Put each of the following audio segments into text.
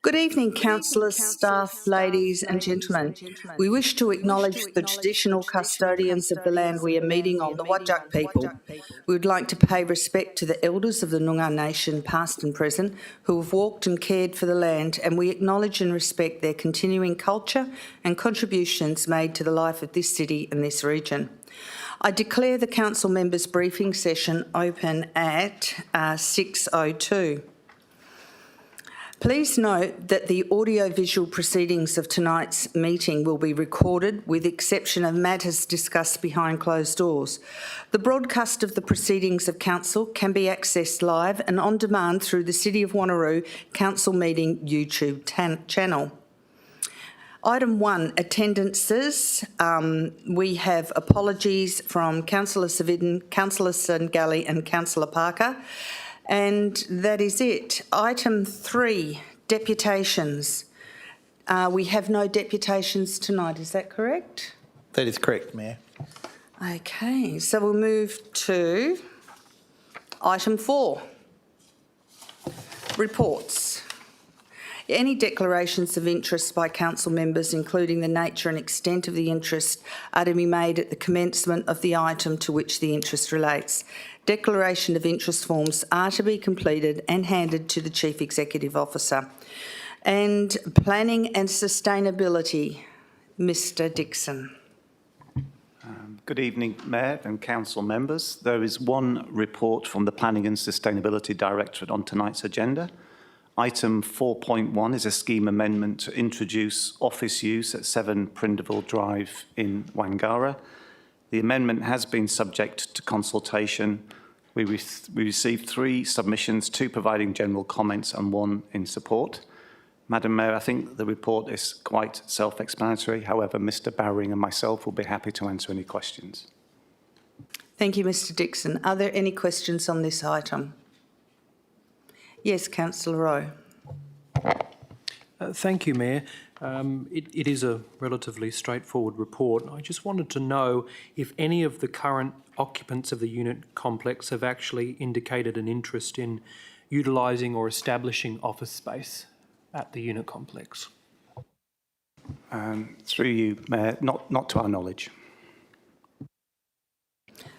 Good evening, councillors, staff, ladies and gentlemen. We wish to acknowledge the traditional custodians of the land we are meeting on, the Whadjuk people. We would like to pay respect to the elders of the Noongar Nation, past and present, who have walked and cared for the land, and we acknowledge and respect their continuing culture and contributions made to the life of this city and this region. I declare the council members' briefing session open at 6:02. Please note that the audio-visual proceedings of tonight's meeting will be recorded, with exception of matters discussed behind closed doors. The broadcast of the proceedings of council can be accessed live and on demand through the City of Wanneroo Council Meeting YouTube channel. Item 1, attendances. We have apologies from Councillor Civic, Councillor Sangalli and Councillor Parker. And that is it. Item 3, deputations. We have no deputations tonight, is that correct? That is correct, Mayor. Okay, so we'll move to item 4, reports. Any declarations of interest by council members, including the nature and extent of the interest, are to be made at the commencement of the item to which the interest relates. Declaration of interest forms are to be completed and handed to the Chief Executive Officer. And planning and sustainability, Mr. Dixon. Good evening, Mayor and Council members. There is one report from the Planning and Sustainability Directorate on tonight's agenda. Item 4.1 is a scheme amendment to introduce office use at 7 Prindiville Drive in Wangara. The amendment has been subject to consultation. We received 3 submissions, 2 providing general comments and 1 in support. Madam Mayor, I think the report is quite self-explanatory. However, Mr. Bowring and myself will be happy to answer any questions. Thank you, Mr. Dixon. Are there any questions on this item? Yes, Councillor Rowe. Thank you, Mayor. It is a relatively straightforward report. I just wanted to know if any of the current occupants of the unit complex have actually indicated an interest in utilising or establishing office space at the unit complex. Through you, Mayor, not to our knowledge.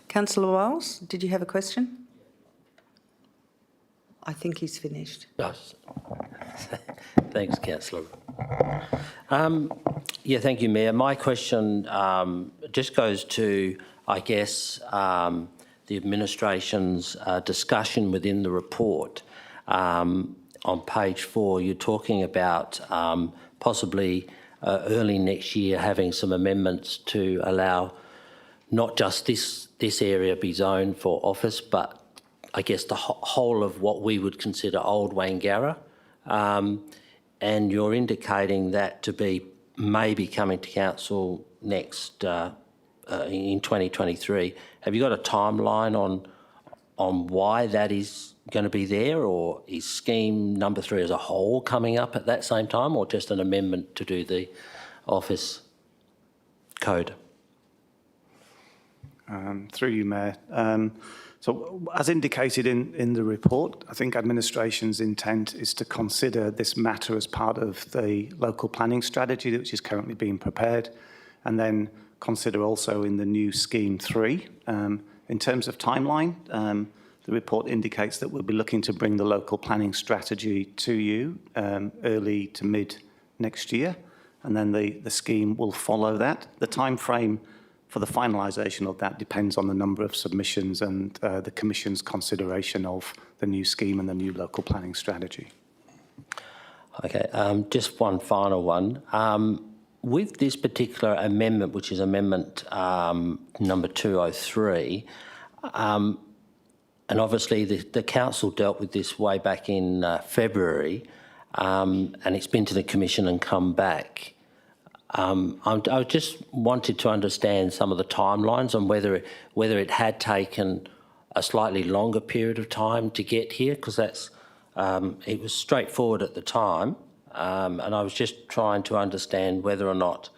Councillor Wiles, did you have a question? I think he's finished. Yes. Thanks, Councillor. Yeah, thank you, Mayor. My question just goes to, I guess, the administration's discussion within the report. On page 4, you're talking about possibly early next year having some amendments to allow not just this area be zoned for office, but I guess the whole of what we would consider Old Wangara, and you're indicating that to be maybe coming to council next in 2023. Have you got a timeline on why that is going to be there, or is scheme number 3 as a whole coming up at that same time, or just an amendment to do the office code? Through you, Mayor. So, as indicated in the report, I think administration's intent is to consider this matter as part of the local planning strategy, which is currently being prepared, and then consider also in the new Scheme 3. In terms of timeline, the report indicates that we'll be looking to bring the local planning strategy to you early to mid next year, and then the scheme will follow that. The time frame for the finalisation of that depends on the number of submissions and the Commission's consideration of the new scheme and the new local planning strategy. Okay, just one final one. With this particular amendment, which is amendment number 203, and obviously the council dealt with this way back in February, and it's been to the Commission and come back. I just wanted to understand some of the timelines on whether it had taken a slightly longer period of time to get here, because it was straightforward at the time, and I was just trying to understand whether or not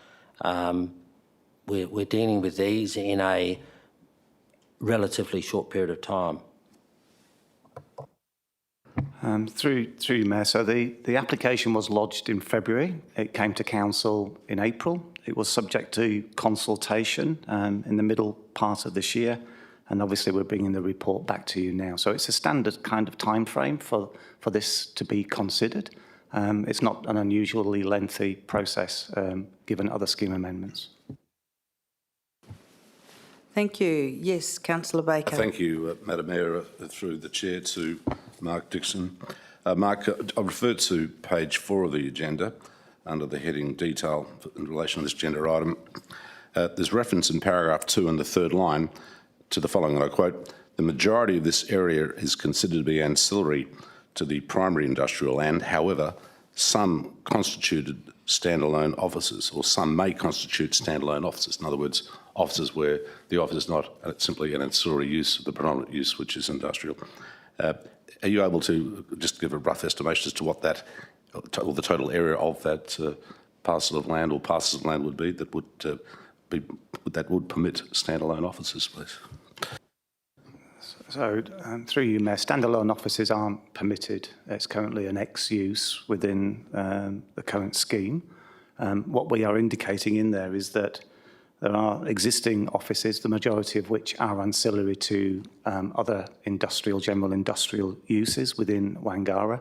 we're dealing with these in a relatively short period of time. Through you, Mayor. So the application was lodged in February. It came to council in April. It was subject to consultation in the middle part of this year, and obviously we're bringing the report back to you now. So it's a standard kind of time frame for this to be considered. It's not an unusually lengthy process given other scheme amendments. Thank you. Yes, Councillor Baker. Thank you, Madam Mayor, through the Chair to Mark Dixon. Mark, I've referred to page 4 of the agenda under the heading Detail in relation to this agenda item. There's reference in paragraph 2 in the third line to the following, and I quote, "The majority of this area is considered to be ancillary to the primary industrial land. However, some constituted standalone offices, or some may constitute standalone offices." In other words, offices where the office is not simply an ancillary use of the predominant use, which is industrial. Are you able to just give a rough estimation as to what that, or the total area of that parcel of land or parcels of land would be that would permit standalone offices, please? So, through you, Mayor, standalone offices aren't permitted. It's currently an ex-use within the current scheme. What we are indicating in there is that there are existing offices, the majority of which are ancillary to other general industrial uses within Wangara.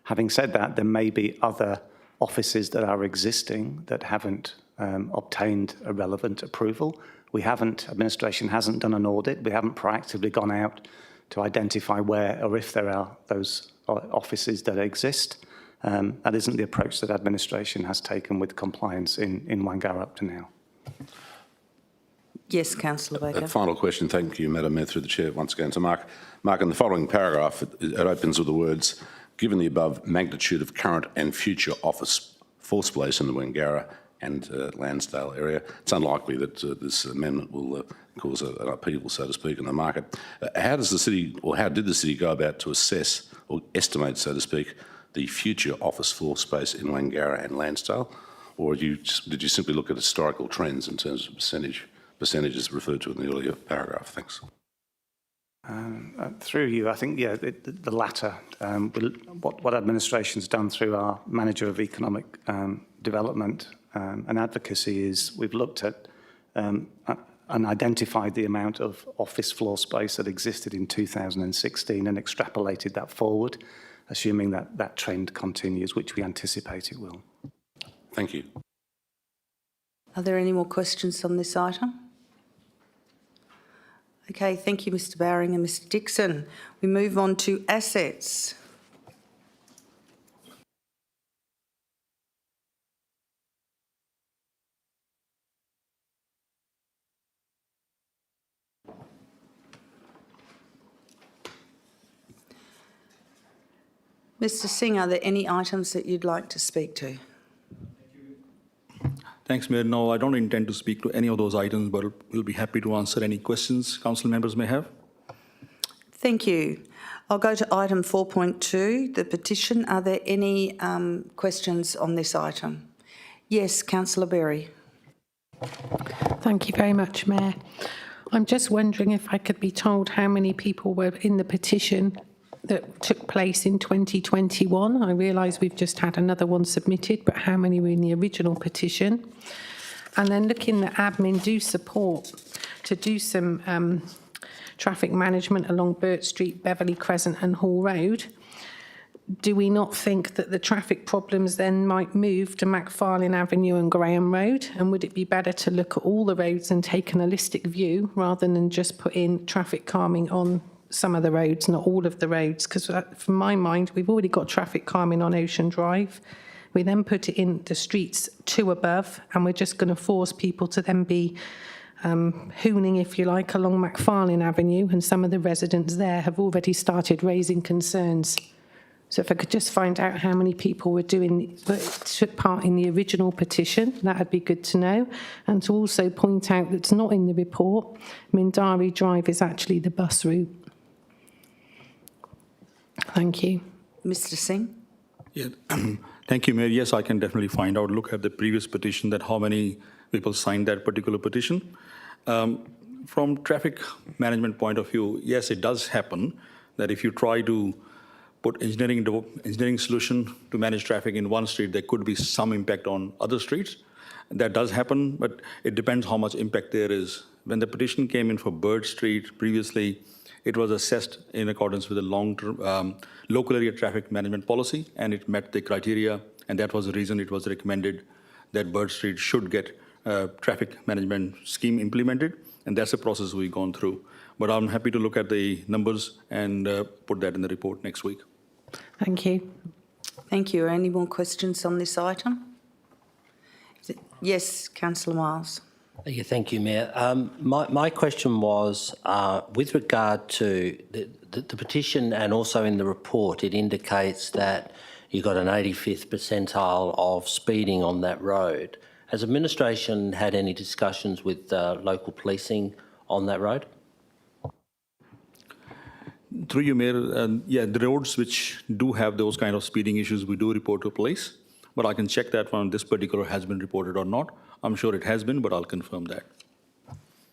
Having said that, there may be other offices that are existing that haven't obtained a relevant approval. Administration hasn't done an audit. We haven't proactively gone out to identify where or if there are those offices that exist. That isn't the approach that administration has taken with compliance in Wangara up to now. Yes, Councillor Baker. A final question, thank you, Madam Mayor, through the Chair, once again to Mark. Mark, in the following paragraph, it opens with the words, "Given the above magnitude of current and future office floor space in the Wangara and Lansdale area, it's unlikely that this amendment will cause an upheaval, so to speak, in the market." How does the city, or how did the city go about to assess or estimate, so to speak, the future office floor space in Wangara and Lansdale? Or did you simply look at historical trends in terms of percentages referred to in the earlier paragraph? Thanks. Through you, I think, yeah, the latter. What administration's done through our Manager of Economic Development and Advocacy is we've looked at and identified the amount of office floor space that existed in 2016 and extrapolated that forward, assuming that that trend continues, which we anticipate it will. Thank you. Are there any more questions on this item? Okay, thank you, Mr. Bowring and Mr. Dixon. We move on to assets. Mr. Singh, are there any items that you'd like to speak to? Thanks, Mayor. No, I don't intend to speak to any of those items, but we'll be happy to answer any questions council members may have. Thank you. I'll go to item 4.2, the petition. Are there any questions on this item? Yes, Councillor Berry. Thank you very much, Mayor. I'm just wondering if I could be told how many people were in the petition that took place in 2021. I realise we've just had another one submitted, but how many were in the original petition? And then looking at admin do support to do some traffic management along Burt Street, Beverley Crescent and Hall Road. Do we not think that the traffic problems then might move to McFarlane Avenue and Graham Road? And would it be better to look at all the roads and take an holistic view rather than just put in traffic calming on some of the roads, not all of the roads? Because from my mind, we've already got traffic calming on Ocean Drive. We then put it in the streets 2 above, and we're just going to force people to then be hooning, if you like, along McFarlane Avenue, and some of the residents there have already started raising concerns. So if I could just find out how many people took part in the original petition, that would be good to know. And to also point out that's not in the report, Mindari Drive is actually the bus route. Thank you. Mr. Singh? Yeah. Thank you, Mayor. Yes, I can definitely find out. Look at the previous petition, that how many people signed that particular petition. From traffic management point of view, yes, it does happen that if you try to put engineering solution to manage traffic in one street, there could be some impact on other streets. That does happen, but it depends how much impact there is. When the petition came in for Bird Street previously, it was assessed in accordance with the long-term local area traffic management policy, and it met the criteria, and that was the reason it was recommended that Bird Street should get traffic management scheme implemented, and that's a process we've gone through. But I'm happy to look at the numbers and put that in the report next week. Thank you. Thank you. Any more questions on this item? Yes, Councillor Miles. Yeah, thank you, Mayor. My question was, with regard to the petition and also in the report, it indicates that you got an 85th percentile of speeding on that road. Has administration had any discussions with local policing on that road? Through you, Mayor, yeah, the roads which do have those kind of speeding issues, we do report to police, but I can check that one, this particular has been reported or not. I'm sure it has been, but I'll confirm that.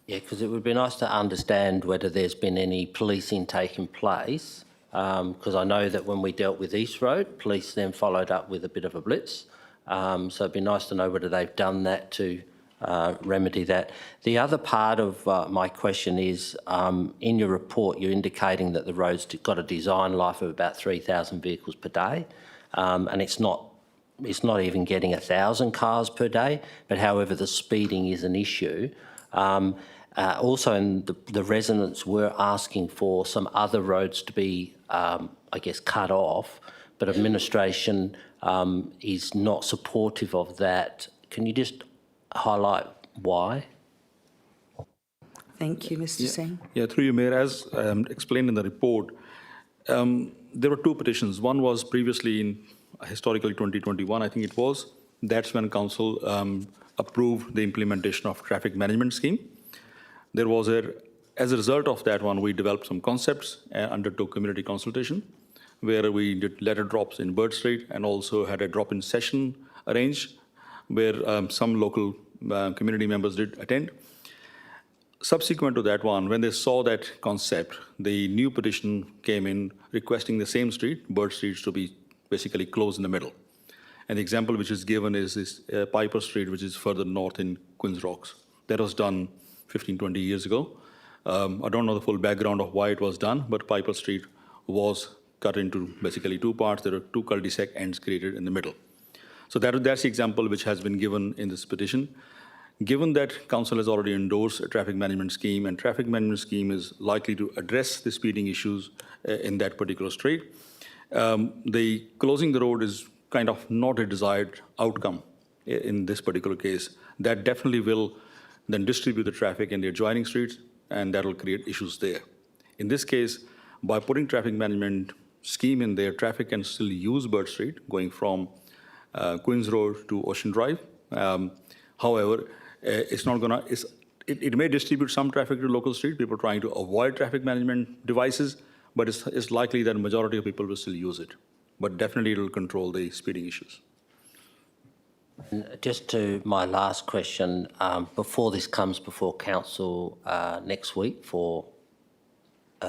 Yeah, because it would be nice to understand whether there's been any policing taking place, because I know that when we dealt with East Road, police then followed up with a bit of a blitz. So it'd be nice to know whether they've done that to remedy that. The other part of my question is, in your report, you're indicating that the road's got a design life of about 3,000 vehicles per day, and it's not even getting 1,000 cars per day, but however the speeding is an issue. Also, the residents were asking for some other roads to be, I guess, cut off, but administration is not supportive of that. Can you just highlight why? Thank you, Mr. Singh. Yeah, through you, Mayor, as explained in the report, there were two petitions. One was previously in historically 2021, I think it was. That's when council approved the implementation of traffic management scheme. There was as a result of that one, we developed some concepts and undertook community consultation, where we did letter drops in Bird Street and also had a drop-in session arranged, where some local community members did attend. Subsequent to that one, when they saw that concept, the new petition came in requesting the same street, Bird Street, to be basically closed in the middle. And the example which is given is this Piper Street, which is further north in Queen's Rocks. That was done 15, 20 years ago. I don't know the full background of why it was done, but Piper Street was cut into basically two parts. There are two cul-de-sac ends created in the middle. So that's the example which has been given in this petition. Given that council has already endorsed a traffic management scheme, and traffic management scheme is likely to address the speeding issues in that particular street, the closing the road is kind of not a desired outcome in this particular case. That definitely will then distribute the traffic in the adjoining streets, and that will create issues there. In this case, by putting traffic management scheme in there, traffic can still use Bird Street going from Queen's Road to Ocean Drive. However, it's not gonna, it may distribute some traffic to local street, people trying to avoid traffic management devices, but it's likely that a majority of people will still use it. But definitely it will control the speeding issues. And just to my last question, before this comes before council next week for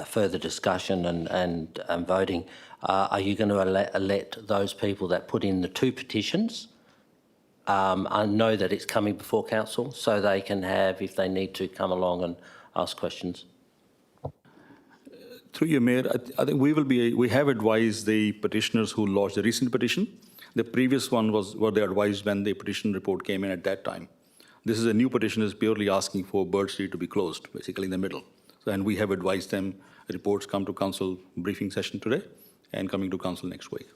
further discussion and voting, are you going to let those people that put in the two petitions I know that it's coming before council, so they can have, if they need to, come along and ask questions? Through you, Mayor, I think we have advised the petitioners who lodged the recent petition. The previous one was what they advised when the petition report came in at that time. This is a new petition, is purely asking for Bird Street to be closed, basically in the middle. So, and we have advised them, reports come to council briefing session today and coming to council next week.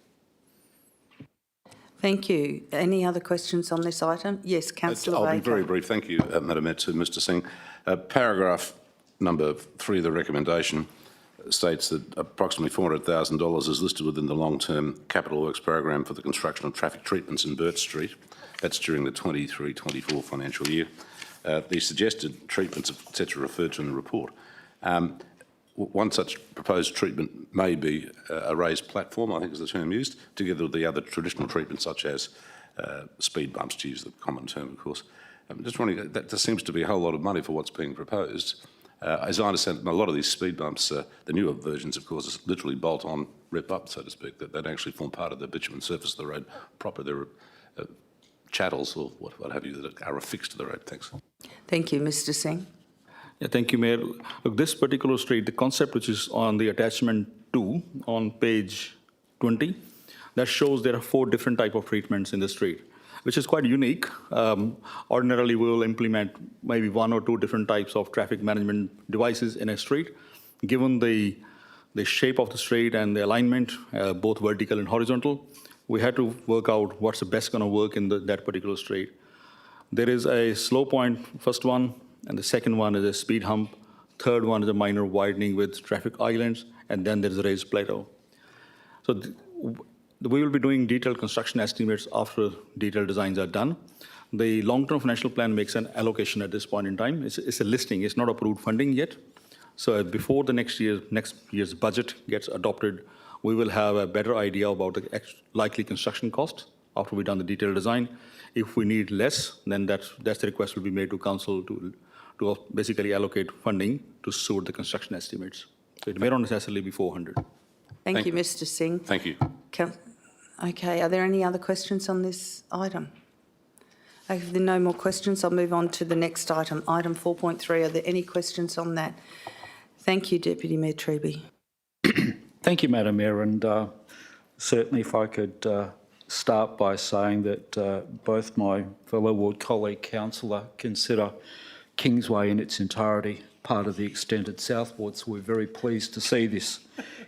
Thank you. Any other questions on this item? Yes, Councillor Baker. I'll be very brief. Thank you, Madam Mayor, to Mr Singh. Paragraph number 3 of the recommendation states that approximately $400,000 is listed within the long-term capital works program for the construction of traffic treatments in Burt Street. That's during the 23-24 financial year. The suggested treatments, etc., referred to in the report. One such proposed treatment may be a raised platform, I think is the term used, together with the other traditional treatments such as speed bumps, to use the common term, of course. I'm just wondering, that seems to be a whole lot of money for what's being proposed. As I understand, a lot of these speed bumps, the newer versions, of course, is literally bolt on, rip up, so to speak, that don't actually form part of the bitumen surface of the road proper. They're chattels or what have you that are affixed to the road. Thanks. Thank you, Mr Singh. Yeah, thank you, Mayor. Look, this particular street, the concept which is on the attachment 2 on page 20, that shows there are 4 different type of treatments in the street, which is quite unique. Ordinarily, we will implement maybe 1 or 2 different types of traffic management devices in a street. Given the shape of the street and the alignment, both vertical and horizontal, we had to work out what's the best going to work in that particular street. There is a slow point, first one, and the second one is a speed hump. Third one is a minor widening with traffic islands, and then there's a raised plateau. So we will be doing detailed construction estimates after detailed designs are done. The long-term financial plan makes an allocation at this point in time. It's a listing. It's not approved funding yet. So before the next year's budget gets adopted, we will have a better idea about the likely construction cost after we've done the detailed design. If we need less, then that's the request will be made to council to basically allocate funding to suit the construction estimates. So it may not necessarily be 400. Thank you, Mr Singh. Thank you. Okay, are there any other questions on this item? If there are no more questions, I'll move on to the next item, item 4.3. Are there any questions on that? Thank you, Deputy Mayor Treby. Thank you, Madam Mayor, and certainly if I could start by saying that both my fellow ward colleague councillor consider Kingsway in its entirety part of the extended South Ward, so we're very pleased to see this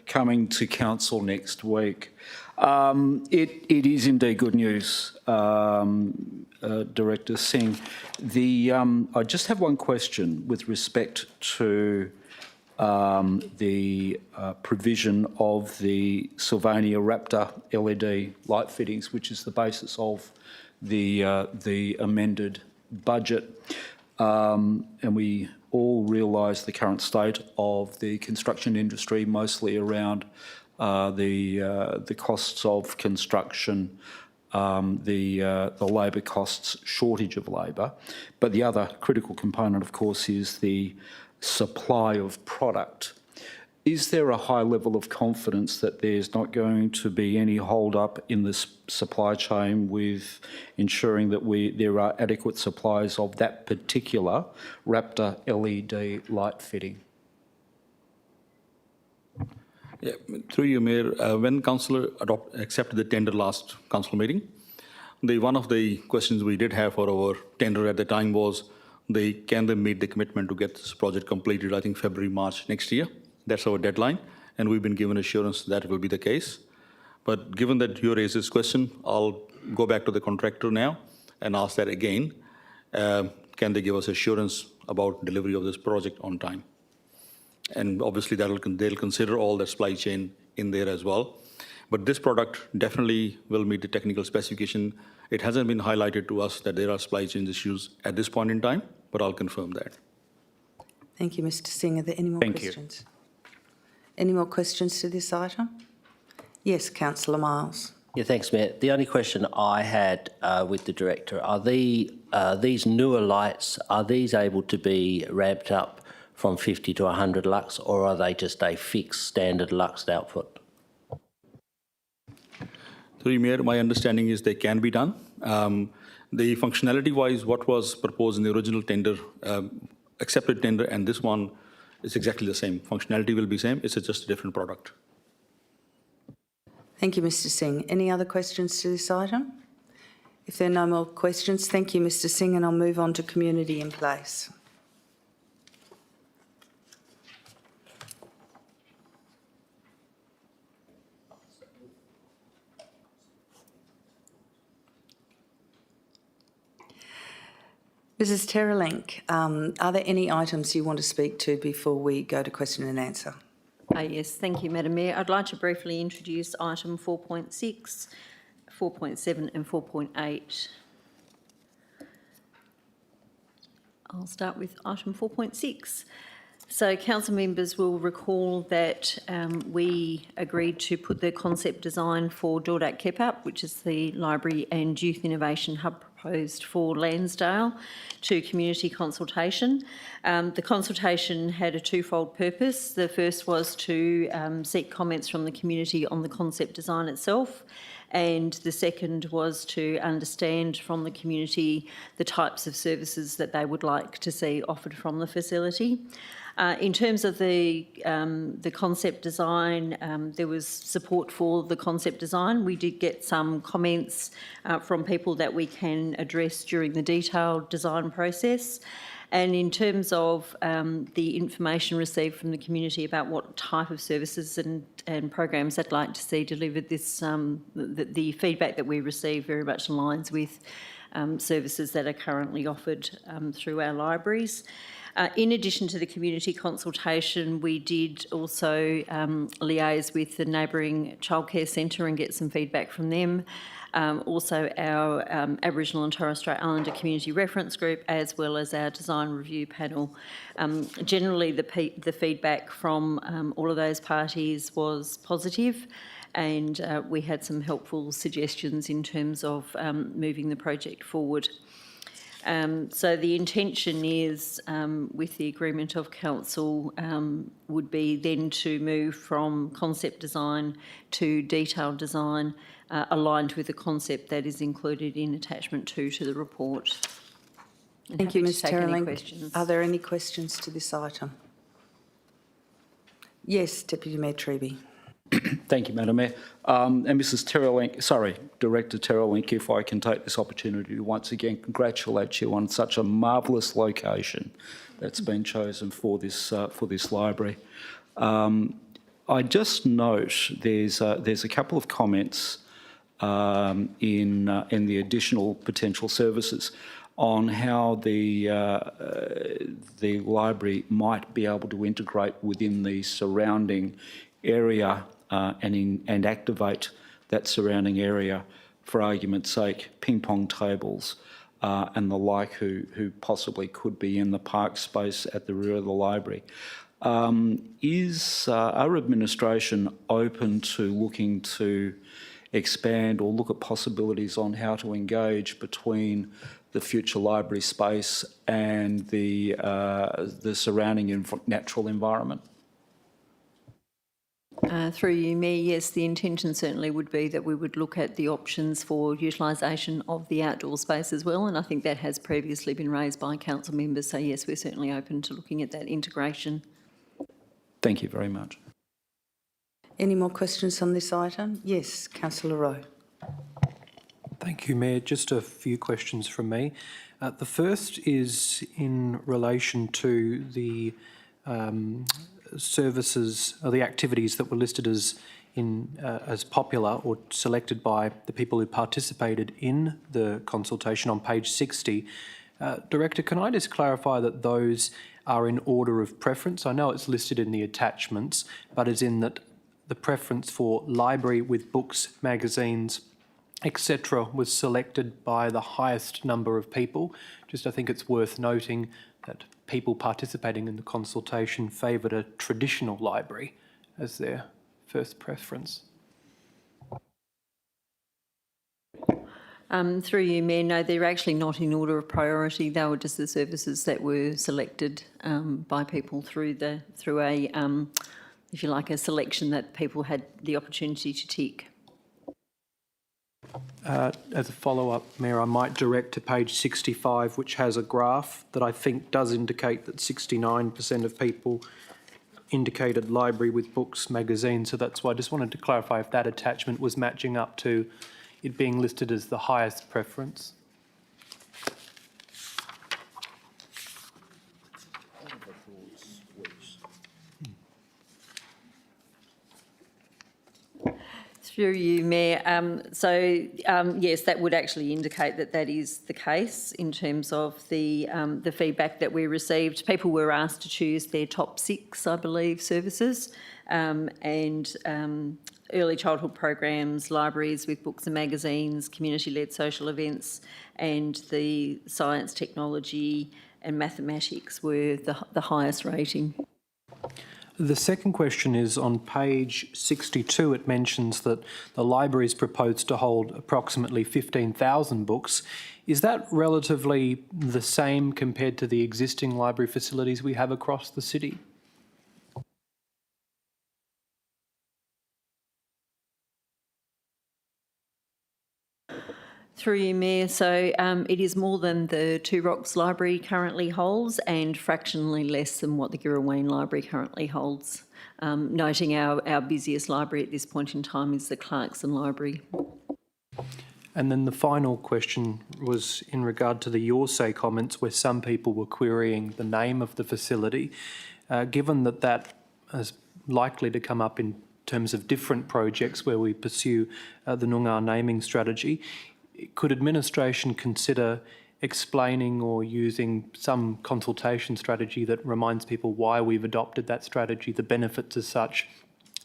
coming to council next week. It is indeed good news, Director Singh. I just have one question with respect to the provision of the Sylvania Raptor LED light fittings, which is the basis of the amended budget. And we all realise the current state of the construction industry, mostly around the costs of construction, the labour costs, shortage of labour. But the other critical component, of course, is the supply of product. Is there a high level of confidence that there's not going to be any hold up in the supply chain with ensuring that there are adequate supplies of that particular Raptor LED light fitting? Yeah, through you, Mayor, when Councillor accepted the tender last council meeting, one of the questions we did have for our tender at the time was, can they meet the commitment to get this project completed, I think February, March next year? That's our deadline, and we've been given assurance that will be the case. But given that you raised this question, I'll go back to the contractor now and ask that again. Can they give us assurance about delivery of this project on time? And obviously they'll consider all the supply chain in there as well. But this product definitely will meet the technical specification. It hasn't been highlighted to us that there are supply chain issues at this point in time, but I'll confirm that. Thank you, Mr Singh. Are there any more questions? Any more questions to this item? Yes, Councillor Miles. Yeah, thanks, Mayor. The only question I had with the Director, are these newer lights, are these able to be ramped up from 50 to 100 lux, or are they just a fixed standard lux output? Through Mayor, my understanding is they can be done. The functionality-wise, what was proposed in the original tender, accepted tender, and this one is exactly the same. Functionality will be same, it's just a different product. Thank you, Mr Singh. Any other questions to this item? If there are no more questions, thank you, Mr Singh, and I'll move on to community in place. Mrs Terralink, are there any items you want to speak to before we go to question and answer? Yes, thank you, Madam Mayor. I'd like to briefly introduce item 4.6, 4.7 and 4.8. I'll start with item 4.6. So council members will recall that we agreed to put the concept design for Dordak Kepup, which is the library and youth innovation hub proposed for Lansdale, to community consultation. The consultation had a twofold purpose. The first was to seek comments from the community on the concept design itself, and the second was to understand from the community the types of services that they would like to see offered from the facility. In terms of the concept design, there was support for the concept design. We did get some comments from people that we can address during the detailed design process. And in terms of the information received from the community about what type of services and programs they'd like to see delivered, the feedback that we received very much aligns with services that are currently offered through our libraries. In addition to the community consultation, we did also liaise with the neighbouring childcare centre and get some feedback from them. Also our Aboriginal and Torres Strait Islander Community Reference Group, as well as our design review panel. Generally, the feedback from all of those parties was positive, and we had some helpful suggestions in terms of moving the project forward. So the intention is, with the agreement of council, would be then to move from concept design to detailed design, aligned with the concept that is included in attachment 2 to the report. And Thank you, happy Ms to take any Terling. questions. Are there any questions to this item? Yes, Deputy Mayor Treby. Thank you, Madam Mayor. And Mrs Director Terrell-Link, if I can take this opportunity to once again congratulate you on such a marvellous location that's been chosen for this library. I just note there's a couple of comments in the additional potential services on how the library might be able to integrate within the surrounding area and activate that surrounding area, for argument's sake, ping pong tables and the like, who possibly could be in the park space at the rear of the library. Is our administration open to looking to expand or look at possibilities on how to engage between the future library space and the surrounding natural environment? Through you, Mayor, yes, the intention certainly would be that we would look at the options for utilisation of the outdoor space as well, and I think that has previously been raised by council members, so yes, we're certainly open to looking at that integration. Thank you very much. Any more questions on this item? Yes, Councillor Rowe. Thank you, Mayor. Just a few questions from me. The first is in relation to the services or the activities that were listed as popular or selected by the people who participated in the consultation on page 60. Director, can I just clarify that those are in order of preference? I know it's listed in the attachments, but as in that the preference for library with books, magazines, etc. was selected by the highest number of people. Just I think it's worth noting that people participating in the consultation favoured a traditional library as their first preference. Through you, Mayor, no, they're actually not in order of priority. They were just the services that were selected by people through a, if you like, a selection that people had the opportunity to tick. As a follow-up, Mayor, I might direct to page 65, which has a graph that I think does indicate that 69% of people indicated library with books, magazines. So that's why I just wanted to clarify if that attachment was matching up to it being listed as the highest preference. Through you, Mayor. Yes, that would actually indicate that that is the case in terms of the feedback that we received. People were asked to choose their top 6, I believe, services, and early childhood programs, libraries with books and magazines, community-led social events, and the science, technology and mathematics were the highest rating. The second question is on page 62. It mentions that the library is proposed to hold approximately 15,000 books. Is that relatively the same compared to the existing library facilities we have across the city? Through you, Mayor. So it is more than the Two Rocks Library currently holds and fractionally less than what the Girraween Library currently holds. Noting our busiest library at this point in time is the Clarkson Library. And then the final question was in regard to the Your Say comments, where some people were querying the name of the facility. Given that that is likely to come up in terms of different projects where we pursue the Noongar naming strategy, could administration consider explaining or using some consultation strategy that reminds people why we've adopted that strategy, the benefits as such,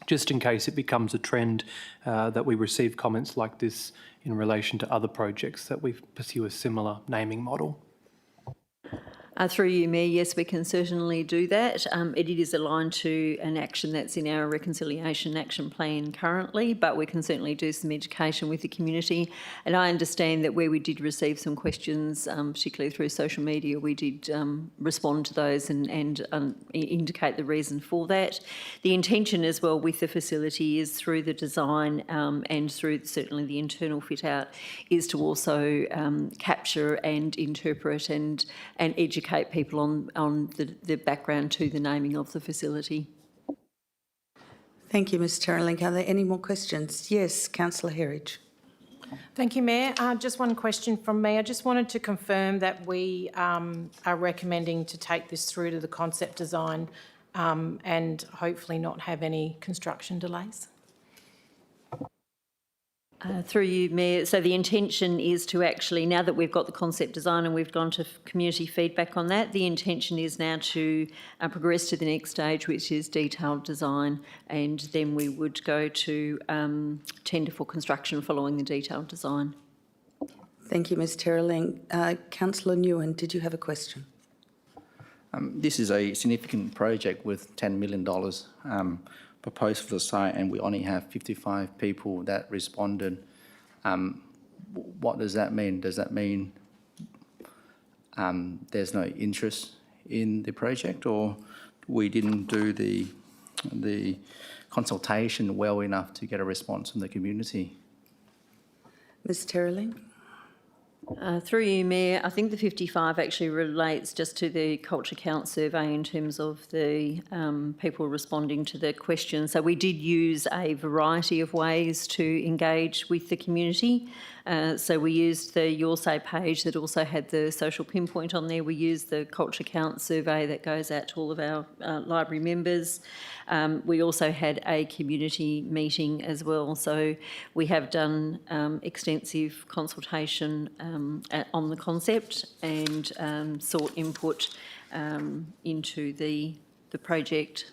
just in case it becomes a trend that we receive comments like this in relation to other projects that we pursue a similar naming model? Through you, Mayor, yes, we can certainly do that. It is aligned to an action that's in our reconciliation action plan currently, but we can certainly do some education with the community. And I understand that where we did receive some questions, particularly through social media, we did respond to those and indicate the reason for that. The intention as well with the facility is through the design and through certainly the internal fit out is to also capture and interpret and educate people on the background to the naming of the facility. Thank you, Ms Terrelink. Are there any more questions? Yes, Councillor Herridge. Thank you, Mayor. Just one question from me. I just wanted to confirm that we are recommending to take this through to the concept design and hopefully not have any construction delays. Through you, Mayor. So the intention is to actually, now that we've got the concept design and we've gone to community feedback on that, the intention is now to progress to the next stage, which is detailed design, and then we would go to tender for construction following the detailed design. Thank you, Ms Terrelink. Councillor Nguyen, did you have a question? This is a significant project with $10 million proposed for the site, and we only have 55 people that responded. What does that mean? Does that mean there's no interest in the project, or we didn't do the consultation well enough to get a response from the community? Ms Terrelink. Through you, Mayor, I think the 55 actually relates just to the Culture Count survey in terms of the people responding to the questions. So we did use a variety of ways to engage with the community. So we used the Your Say page that also had the social pinpoint on there. We used the Culture Count survey that goes out to all of our library members. We also had a community meeting as well. So we have done extensive consultation on the concept and sought input into the project.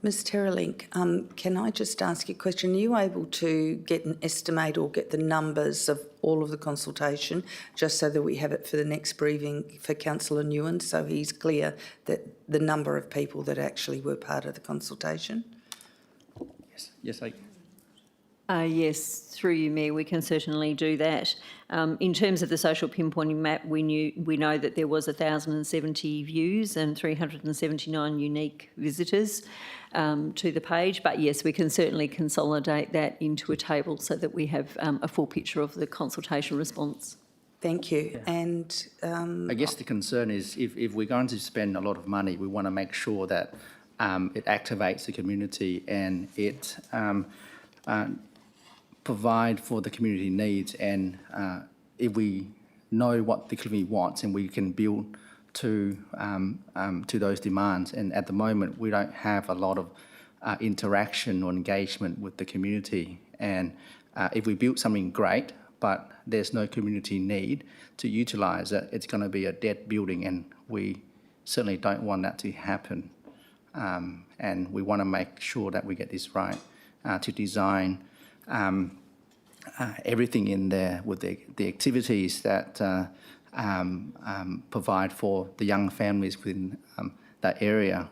Ms Terrelink, can I just ask you a question? Are you able to get an estimate or get the numbers of all of the consultation, just so that we have it for the next briefing for Councillor Nguyen, so he's clear that the number of people that actually were part of the consultation? Yes, Yes, through you, Mayor, we can certainly do that. In terms of the social pinpointing map, we know that there was 1,070 views and 379 unique visitors to the page. But yes, we can certainly consolidate that into a table so that we have a full picture of the consultation response. Thank you. Yeah. And I guess the concern is if we're going to spend a lot of money, we want to make sure that it activates the community and it provide for the community needs, and if we know what the community wants and we can build to those demands. And at the moment, we don't have a lot of interaction or engagement with the community. And if we build something great, but there's no community need to utilise it, it's going to be a dead building, and we certainly don't want that to happen. And we want to make sure that we get this right to design everything in there with the activities that provide for the young families within that area.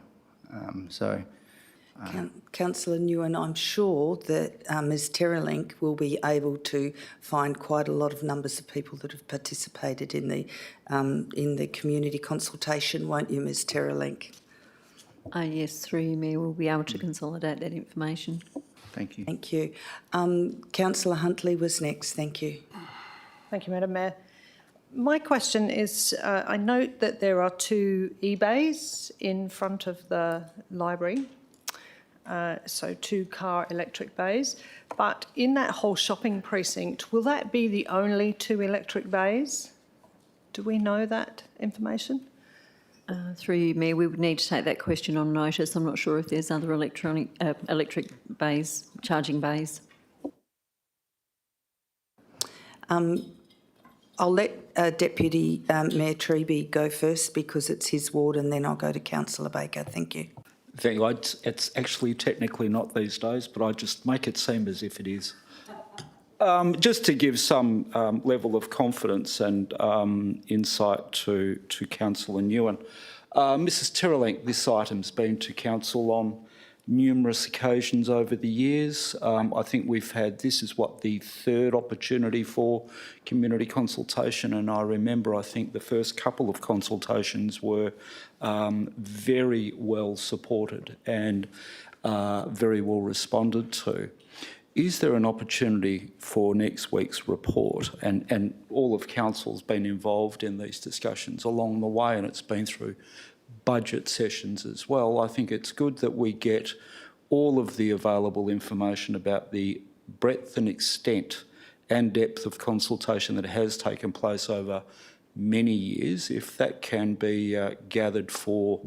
Councillor Nguyen, I'm sure that Ms Terralink will be able to find quite a lot of numbers of people that have participated in the community consultation, won't you, Ms Terralink? Yes, through you, Mayor, we'll be able to consolidate that information. Thank you. Thank you. Councillor Huntley was next. Thank you. Thank you, Madam Mayor. My question is, I note that there are 2 e-bays in front of the library, so 2 car electric bays, but in that whole shopping precinct, will that be the only 2 electric bays? Do we know that information? Through you, Mayor, we would need to take that question on notice. I'm not sure if there's other electric bays, charging bays. I'll let Deputy Mayor Treby go first because it's his ward, and then I'll go to Councillor Baker. Thank you. Thank you. It's actually technically not these days, but I just make it seem as if it is. Just to give some level of confidence and insight to Councillor Nguyen. Mrs Terralink, this item's been to Council on numerous occasions over the years. I think we've had, this is what, the 3rd opportunity for community consultation, and I remember, I think the first couple of consultations were very well supported and very well responded to. Is there an opportunity for next week's report, and all of Council's been involved in these discussions along the way, and it's been through budget sessions as well. I think it's good that we get all of the available information about the breadth and extent and depth of consultation that has taken place over many years. If that can be gathered for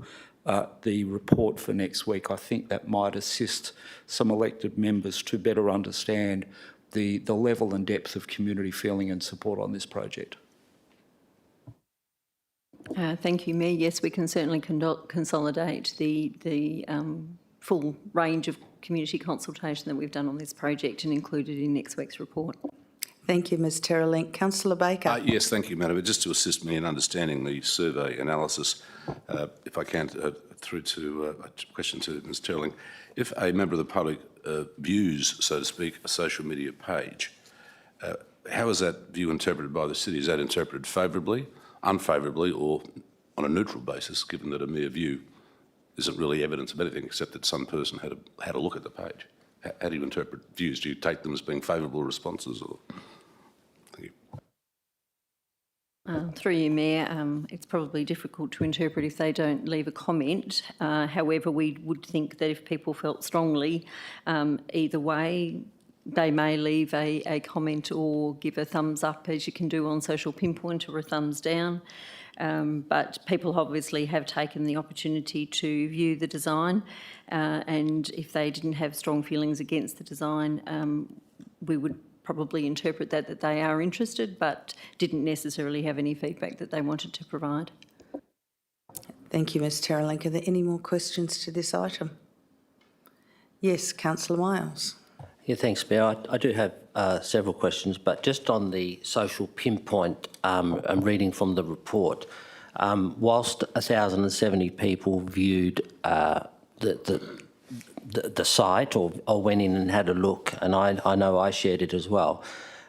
the report for next week, I think that might assist some elected members to better understand the level and depth of community feeling and support on this project. Thank you, Mayor. Yes, we can certainly consolidate the full range of community consultation that we've done on this project and include it in next week's report. Thank you, Ms Terralink. Councillor Baker. Yes, thank you, Madam. Just to assist me in understanding the survey analysis, if I can, through to a question to Ms Terralink. If a member of the public views, so to speak, a social media page, how is that view interpreted by the city? Is that interpreted favourably, unfavourably, or on a neutral basis, given that a mere view isn't really evidence of anything except that some person had a look at the page? How do you interpret views? Do you take them as being favourable responses? Or? Thank you. Through you, Mayor, it's probably difficult to interpret if they don't leave a comment. However, we would think that if people felt strongly, either way, they may leave a comment or give a thumbs up, as you can do on Social Pinpoint, or a thumbs down. But people obviously have taken the opportunity to view the design, and if they didn't have strong feelings against the design, we would probably interpret that they are interested but didn't necessarily have any feedback that they wanted to provide. Thank you, Ms Terralink. Are there any more questions to this item? Yes, Councillor Miles. Yeah, thanks, Mayor. I do have several questions, but just on the Social Pinpoint, I'm reading from the report. Whilst 1,070 people viewed the site or went in and had a look, and I know I shared it as well,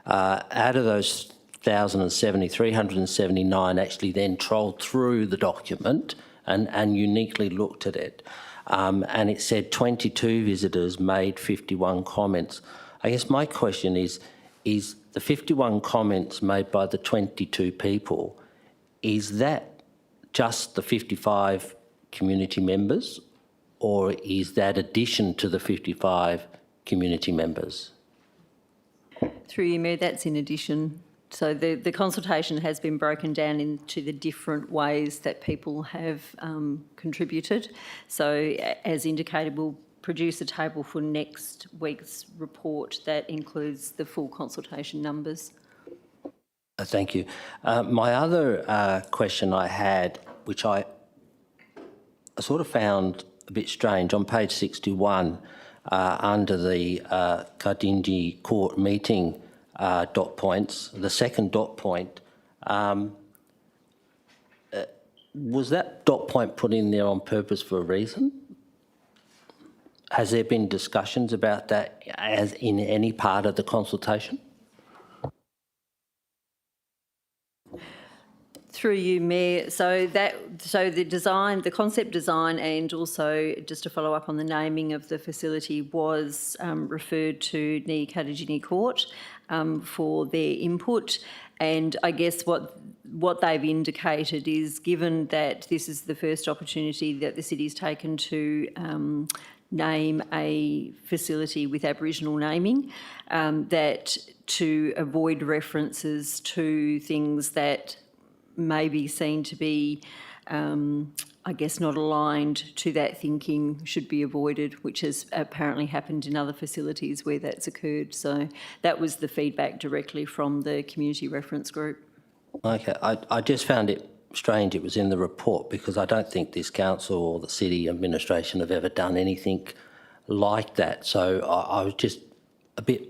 out of those 1,070, 379 actually then trolled through the document and uniquely looked at it. And it said 22 visitors made 51 comments. I guess my question is the 51 comments made by the 22 people, is that just the 55 community members, or is that addition to the 55 community members? Through you, Mayor, that's in addition. So the consultation has been broken down into the different ways that people have contributed. So as indicated, we'll produce a table for next week's report that includes the full consultation numbers. Thank you. My other question I had, which I sort of found a bit strange, on page 61, under the Kardinji Court meeting dot points, the second dot point, was that dot point put in there on purpose for a reason? Has there been discussions about that as in any part of the consultation? Through you, Mayor. So the design, the concept design, and also just to follow up on the naming of the facility was referred to Ni Katajini Court for their input. And I guess what they've indicated is, given that this is the first opportunity that the city's taken to name a facility with Aboriginal naming, that to avoid references to things that may be seen to be, I guess, not aligned to that thinking should be avoided, which has apparently happened in other facilities where that's occurred. So that was the feedback directly from the community reference group. Okay, I just found it strange it was in the report, because I don't think this council or the city administration have ever done anything like that. So I was just a bit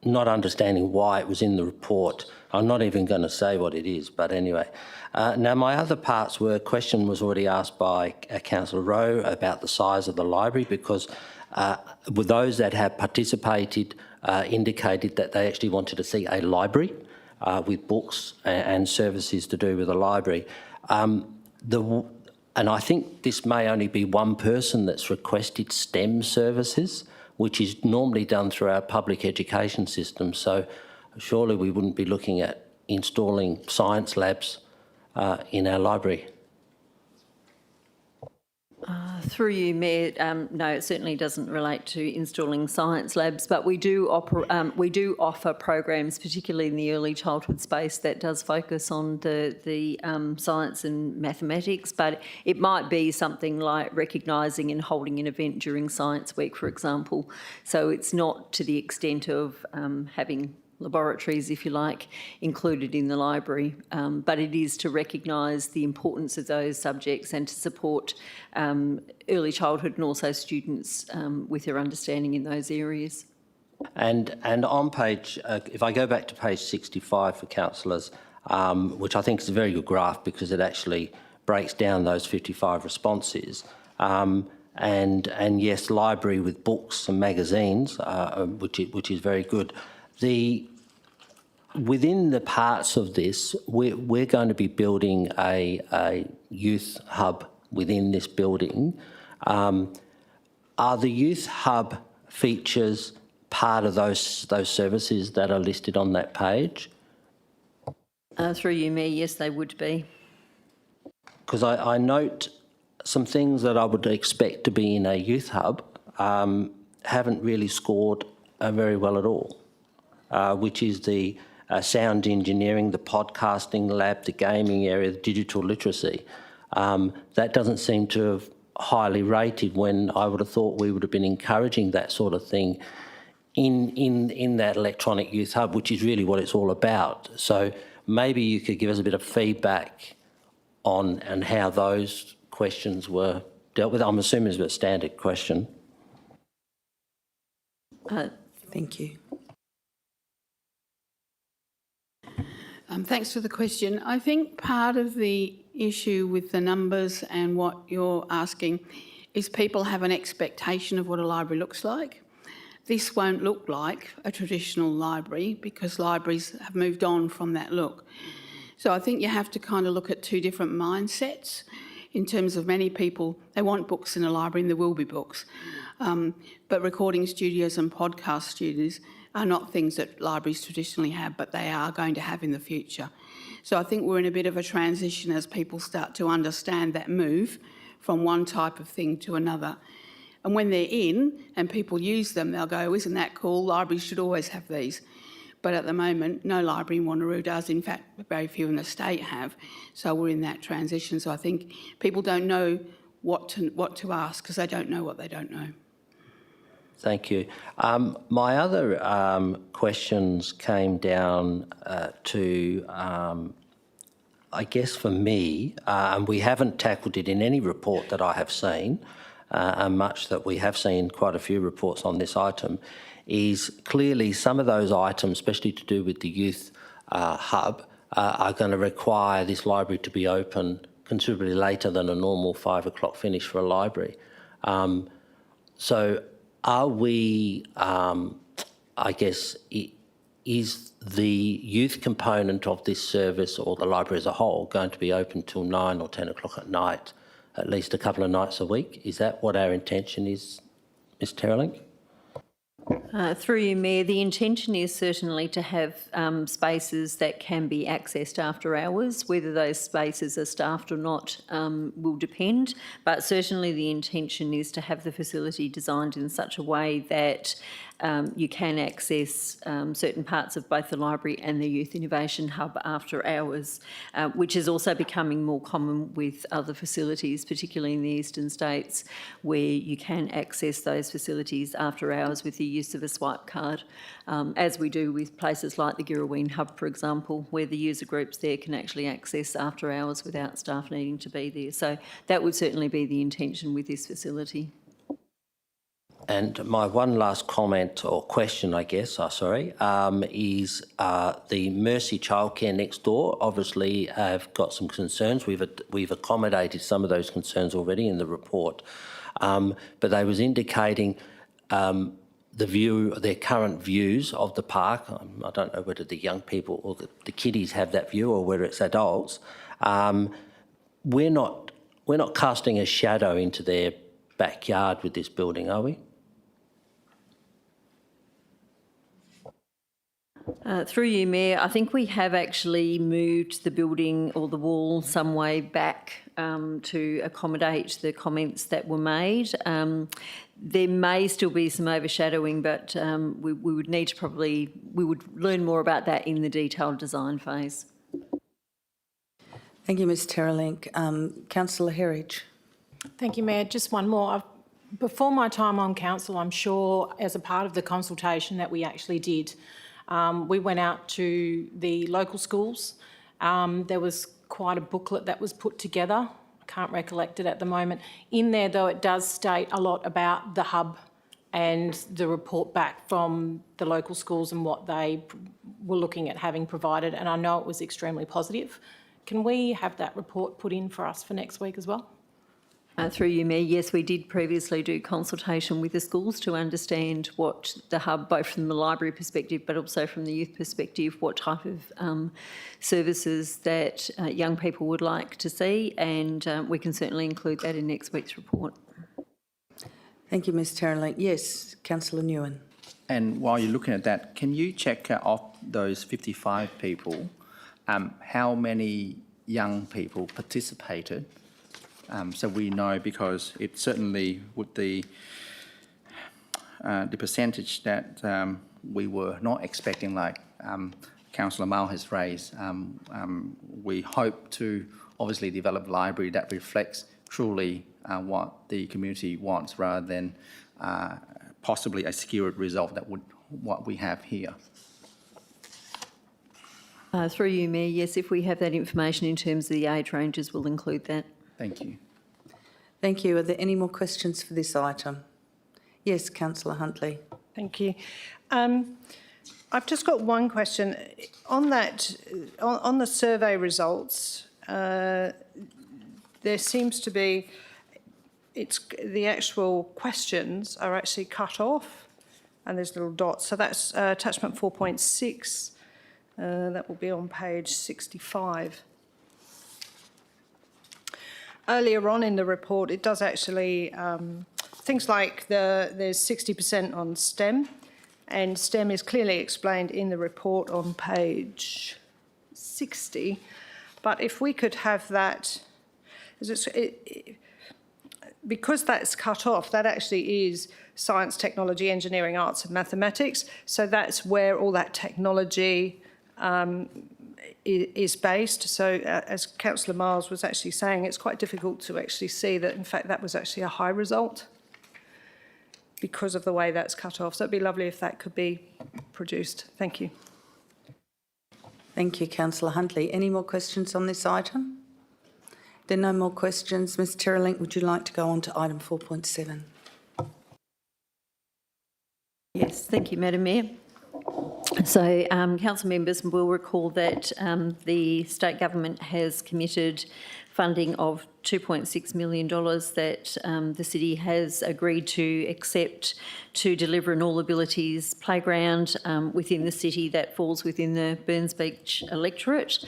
not understanding why it was in the report. I'm not even going to say what it is, but anyway. Now, my other parts were, a question was already asked by Councillor Rowe about the size of the library, because with those that have participated indicated that they actually wanted to see a library with books and services to do with the library. And I think this may only be one person that's requested STEM services, which is normally done through our public education system. So surely we wouldn't be looking at installing science labs in our library. Through you, Mayor, no, it certainly doesn't relate to installing science labs, but we do offer programs, particularly in the early childhood space, that does focus on the science and mathematics. But it might be something like recognising and holding an event during Science Week, for example. So it's not to the extent of having laboratories, if you like, included in the library, but it is to recognise the importance of those subjects and to support early childhood and also students with their understanding in those areas. And on page, if I go back to page 65 for councillors, which I think is a very good graph because it actually breaks down those 55 responses. And yes, library with books and magazines, which is very good. Within the parts of this, we're going to be building a youth hub within this building. Are the youth hub features part of those services that are listed on that page? Through you, Mayor, yes, they would be. Because I note some things that I would expect to be in a youth hub haven't really scored very well at all, which is the sound engineering, the podcasting lab, the gaming area, the digital literacy. That doesn't seem to have highly rated, when I would have thought we would have been encouraging that sort of thing in that electronic youth hub, which is really what it's all about. So maybe you could give us a bit of feedback on and how those questions were dealt with. I'm assuming it's a standard question. Thank you. Thanks for the question. I think part of the issue with the numbers and what you're asking is people have an expectation of what a library looks like. This won't look like a traditional library because libraries have moved on from that look. So I think you have to kind of look at two different mindsets in terms of many people, they want books in a library and there will be books. But recording studios and podcast studios are not things that libraries traditionally have, but they are going to have in the future. So I think we're in a bit of a transition as people start to understand that move from one type of thing to another. And when they're in and people use them, they'll go, isn't that cool? Libraries should always have these. But at the moment, no library in Wanneroo does. In fact, very few in the state have. So we're in that transition. So I think people don't know what to ask because they don't know what they don't know. Thank you. My other questions came down to, I guess for me, and we haven't tackled it in any report that I have seen, and much that we have seen quite a few reports on this item, is clearly some of those items, especially to do with the youth hub, are going to require this library to be open considerably later than a normal 5 o'clock finish for a library. So are we, I guess, is the youth component of this service or the library as a whole going to be open till 9 or 10 o'clock at night, at least a couple of nights a week? Is that what our intention is, Ms Terrelink? Through you, Mayor, the intention is certainly to have spaces that can be accessed after hours. Whether those spaces are staffed or not will depend, but certainly the intention is to have the facility designed in such a way that you can access certain parts of both the library and the Youth Innovation Hub after hours, which is also becoming more common with other facilities, particularly in the eastern states, where you can access those facilities after hours with the use of a swipe card, as we do with places like the Girraween Hub, for example, where the user groups there can actually access after hours without staff needing to be there. So that would certainly be the intention with this facility. And my one last comment or question, I guess, is the Mercy Childcare next door obviously have got some concerns. We've accommodated some of those concerns already in the report, but they was indicating their current views of the park. I don't know whether the young people or the kiddies have that view or whether it's adults. We're not casting a shadow into their backyard with this building, are we? Through you, Mayor, I think we have actually moved the building or the wall some way back to accommodate the comments that were made. There may still be some overshadowing, but we would need to we would learn more about that in the detailed design phase. Thank you, Ms Terrelink. Councillor Herridge. Thank you, Mayor. Just one more. Before my time on council, I'm sure as a part of the consultation that we actually did, we went out to the local schools. There was quite a booklet that was put together. I can't recollect it at the moment. In there, though, it does state a lot about the hub and the report back from the local schools and what they were looking at having provided, and I know it was extremely positive. Can we have that report put in for us for next week as well? Through you, Mayor, yes, we did previously do consultation with the schools to understand what the hub, both from the library perspective but also from the youth perspective, what type of services that young people would like to see, and we can certainly include that in next week's report. Thank you, Ms Terrelink. Yes, Councillor Nguyen. And while you're looking at that, can you check off those 55 people, how many young people participated? So we know, because it certainly with the percentage that we were not expecting, like Councillor Mao has raised, we hope to obviously develop a library that reflects truly what the community wants, rather than possibly a skewed result that would what we have here. Through you, Mayor, yes, if we have that information in terms of the age ranges, we'll include that. Thank you. Thank you. Are there any more questions for this item? Yes, Councillor Huntley. Thank you. I've just got one question. On that, on the survey results, there seems to be, the actual questions are actually cut off, and there's little dots. So that's attachment 4.6. That will be on page 65. Earlier on in the report, it does actually, things like there's 60% on STEM, and STEM is clearly explained in the report on page 60. But if we could have that, because that's cut off, that actually is science, technology, engineering, arts and mathematics. So that's where all that technology is based. So as Councillor Miles was actually saying, it's quite difficult to actually see that, in fact, that was actually a high result because of the way that's cut off. So it'd be lovely if that could be produced. Thank you. Thank you, Councillor Huntley. Any more questions on this item? There are no more questions. Ms Terrelink, would you like to go on to item 4.7? Yes, thank you, Madam Mayor. So, council members will recall that the state government has committed funding of $2.6 million that the city has agreed to accept to deliver an All Abilities playground within the city that falls within the Burns Beach electorate.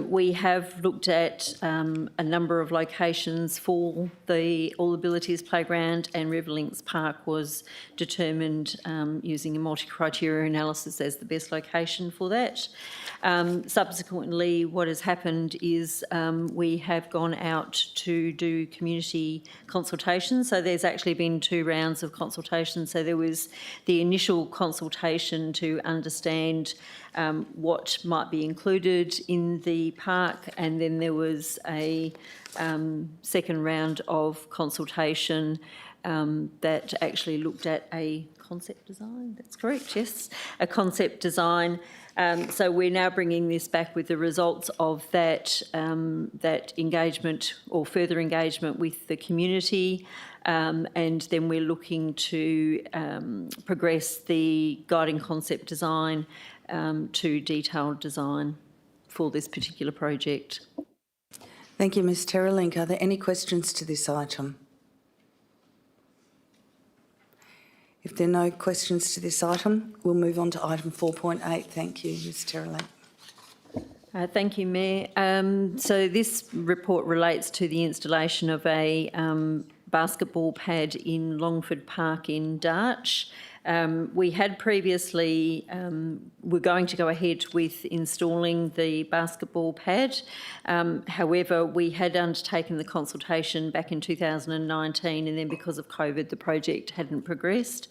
We have looked at a number of locations for the All Abilities playground, and Riverlinks Park was determined using a multi-criteria analysis as the best location for that. Subsequently, what has happened is we have gone out to do community consultations. So there's actually been 2 rounds of consultation. So there was the initial consultation to understand what might be included in the park, and then there was a second round of consultation that actually looked at a concept design. That's correct, yes, a concept design. So we're now bringing this back with the results of that that engagement or further engagement with the community, and then we're looking to progress the guiding concept design to detailed design for this particular project. Thank you, Ms Terralink. Are there any questions to this item? If there are no questions to this item, we'll move on to item 4.8. Thank you, Ms Terralink. Thank you, Mayor. So this report relates to the installation of a basketball pad in Longford Park in Darch. We had previously, were going to go ahead with installing the basketball pad. However, we had undertaken the consultation back in 2019, and then because of COVID, the project hadn't progressed.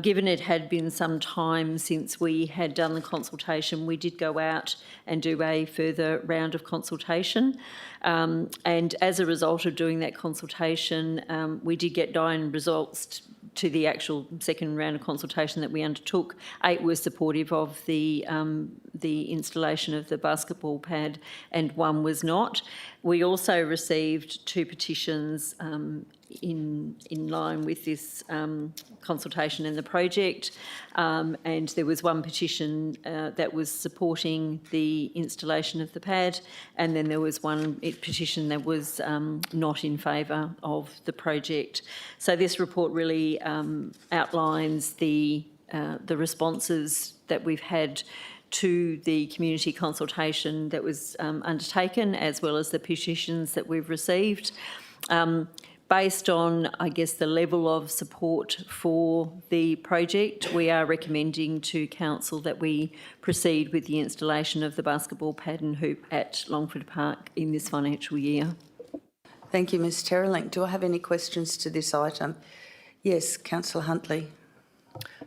Given it had been some time since we had done the consultation, we did go out and do a further round of consultation. And as a result of doing that consultation, we did get 9 results to the actual second round of consultation that we undertook. 8 were supportive of the installation of the basketball pad, and 1 was not. We also received 2 petitions in line with this consultation and the project, and there was 1 petition that was supporting the installation of the pad, and then there was 1 petition that was not in favour of the project. So this report really outlines the responses that we've had to the community consultation that was undertaken, as well as the petitions that we've received. Based on, I guess, the level of support for the project, we are recommending to Council that we proceed with the installation of the basketball pad and hoop at Longford Park in this financial year. Thank you, Ms Terralink. Do I have any questions to this item? Yes, Councillor Huntley.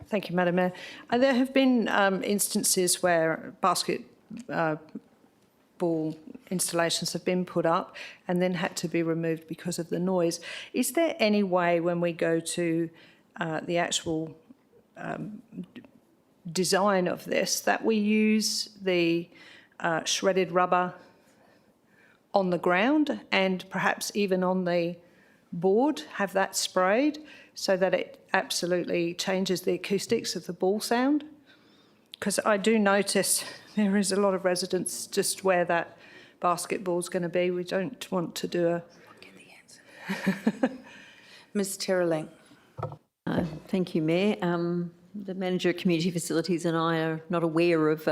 Thank you, Madam Mayor. There have been instances where basketball installations have been put up and then had to be removed because of the noise. Is there any way when we go to the actual design of this that we use the shredded rubber on the ground and perhaps even on the board, have that sprayed so that it absolutely changes the acoustics of the ball sound? Because I do notice there is a lot of residents just where that basketball's going to be. We don't want to do a... Ms Terralink. Thank you, Mayor. The Manager of Community Facilities and I are not aware of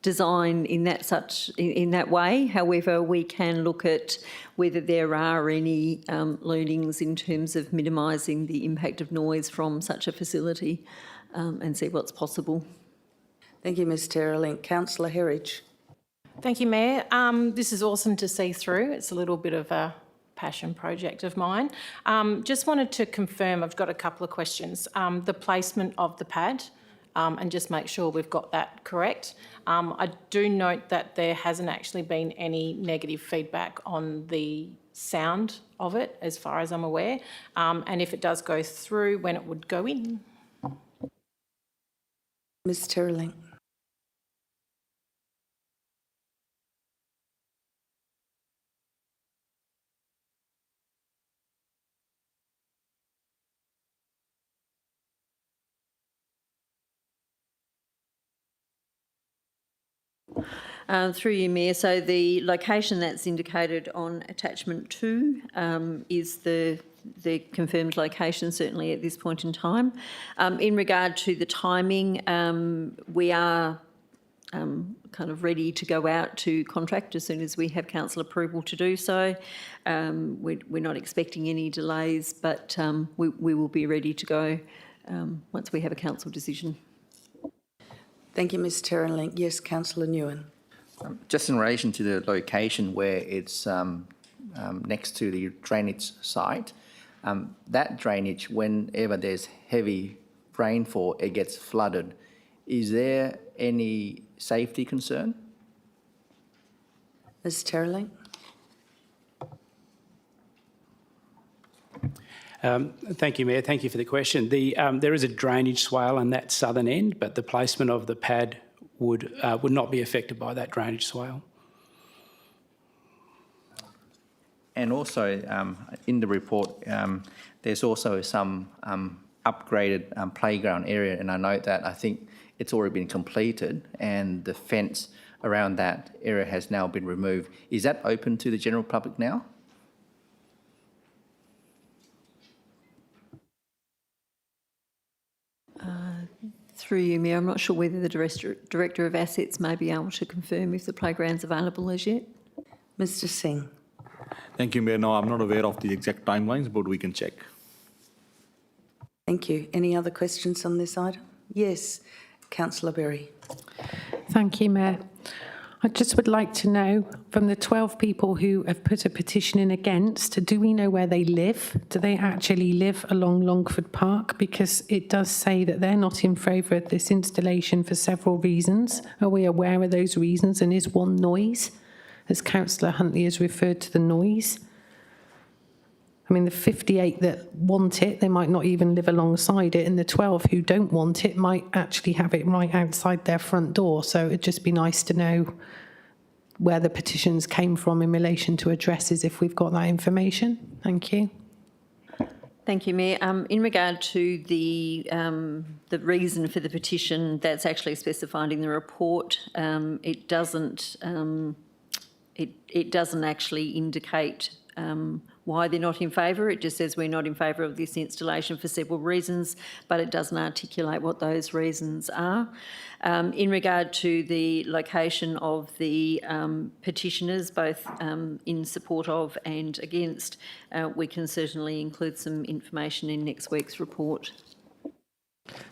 design in that way. However, we can look at whether there are any learnings in terms of minimising the impact of noise from such a facility and see what's possible. Thank you, Ms Terralink. Councillor Herridge. Thank you, Mayor. This is awesome to see through. It's a little bit of a passion project of mine. Just wanted to confirm, I've got a couple of questions. The placement of the pad, and just make sure we've got that correct. I do note that there hasn't actually been any negative feedback on the sound of it, as far as I'm aware. And if it does go through, when it would go in. Ms Terralink. Through you, Mayor, so the location that's indicated on attachment 2 is the confirmed location, certainly at this point in time. In regard to the timing, we are kind of ready to go out to contract as soon as we have council approval to do so. We're not expecting any delays, but we will be ready to go once we have a council decision. Thank you, Ms Terrelink. Yes, councillor Nguyen. Just in relation to the location where it's next to the drainage site, that drainage, whenever there's heavy rainfall, it gets flooded. Is there any safety concern? Ms Terrelink. Thank you, Mayor. Thank you for the question. There is a drainage swale on that southern end, but the placement of the pad would not be affected by that drainage swale. And also, in the report, there's also some upgraded playground area, and I note that I think it's already been completed and the fence around that area has now been removed. Is that open to the general public now? Through you, Mayor, I'm not sure whether the Director of Assets may be able to confirm if the playground's available as yet. Mr Singh. Thank you, Mayor. No, I'm not aware of the exact timelines, but we can check. Thank you. Any other questions on this item? Yes, councillor Berry. Thank you, Mayor. I just would like to know, from the 12 people who have put a petition in against, do we know where they live? Do they actually live along Longford Park? Because it does say that they're not in favour of this installation for several reasons. Are we aware of those reasons? And is one noise, as Councillor Huntley has referred to the noise? I mean, the 58 that want it, they might not even live alongside it, and the 12 who don't want it might actually have it right outside their front door. So it'd just be nice to know where the petitions came from in relation to addresses if we've got that information. Thank you. Thank you, Mayor. In regard to the reason for the petition, that's actually specified in the report. It doesn't actually indicate why they're not in favour. It just says we're not in favour of this installation for several reasons, but it doesn't articulate what those reasons are. In regard to the location of the petitioners, both in support of and against, we can certainly include some information in next week's report.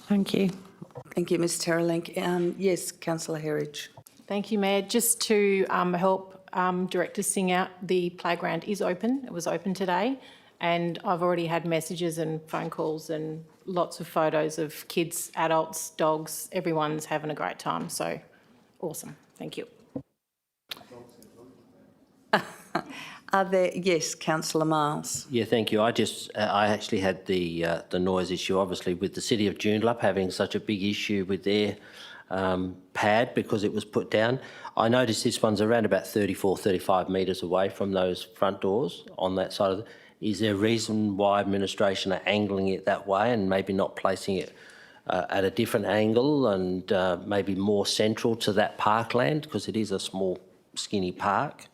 Thank you. Thank you, Ms Terrelink. Yes, councillor Herridge. Thank you, Mayor. Just to help Director Singh out, the playground is open. It was open today, and I've already had messages and phone calls and lots of photos of kids, adults, dogs. Everyone's having a great time, so awesome. Thank you. Are there, yes, councillor Miles. Yeah, thank you. I actually had the noise issue, obviously, with the City of Joondalup having such a big issue with their pad because it was put down. I noticed this one's around about 34, 35 metres away from those front doors on that side of the... Is there a reason why administration are angling it that way and maybe not placing it at a different angle and maybe more central to that parkland, because it is a small, skinny park?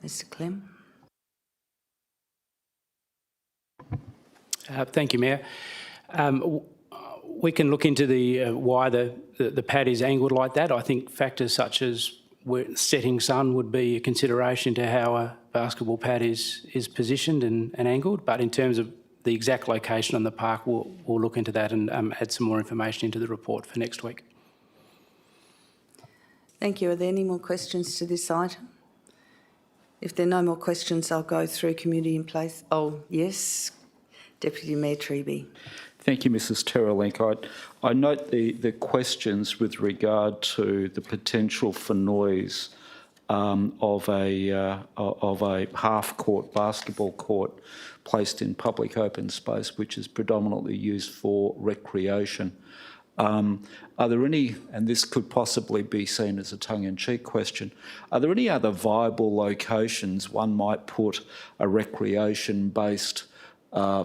Mr Clem. Thank you, Mayor. We can look into the why the pad is angled like that. I think factors such as setting sun would be a consideration to how a basketball pad is positioned and angled. But in terms of the exact location on the park, we'll look into that and add some more information into the report for next week. Thank you. Are there any more questions to this item? If there are no more questions, I'll go through community in place. Oh, yes. Deputy Mayor Treby. Thank you, Mrs Terrelink. I note the questions with regard to the potential for noise of a half-court basketball court placed in public open space, which is predominantly used for recreation. Are there any, and this could possibly be seen as a tongue-in-cheek question, are there any other viable locations one might put a recreation-based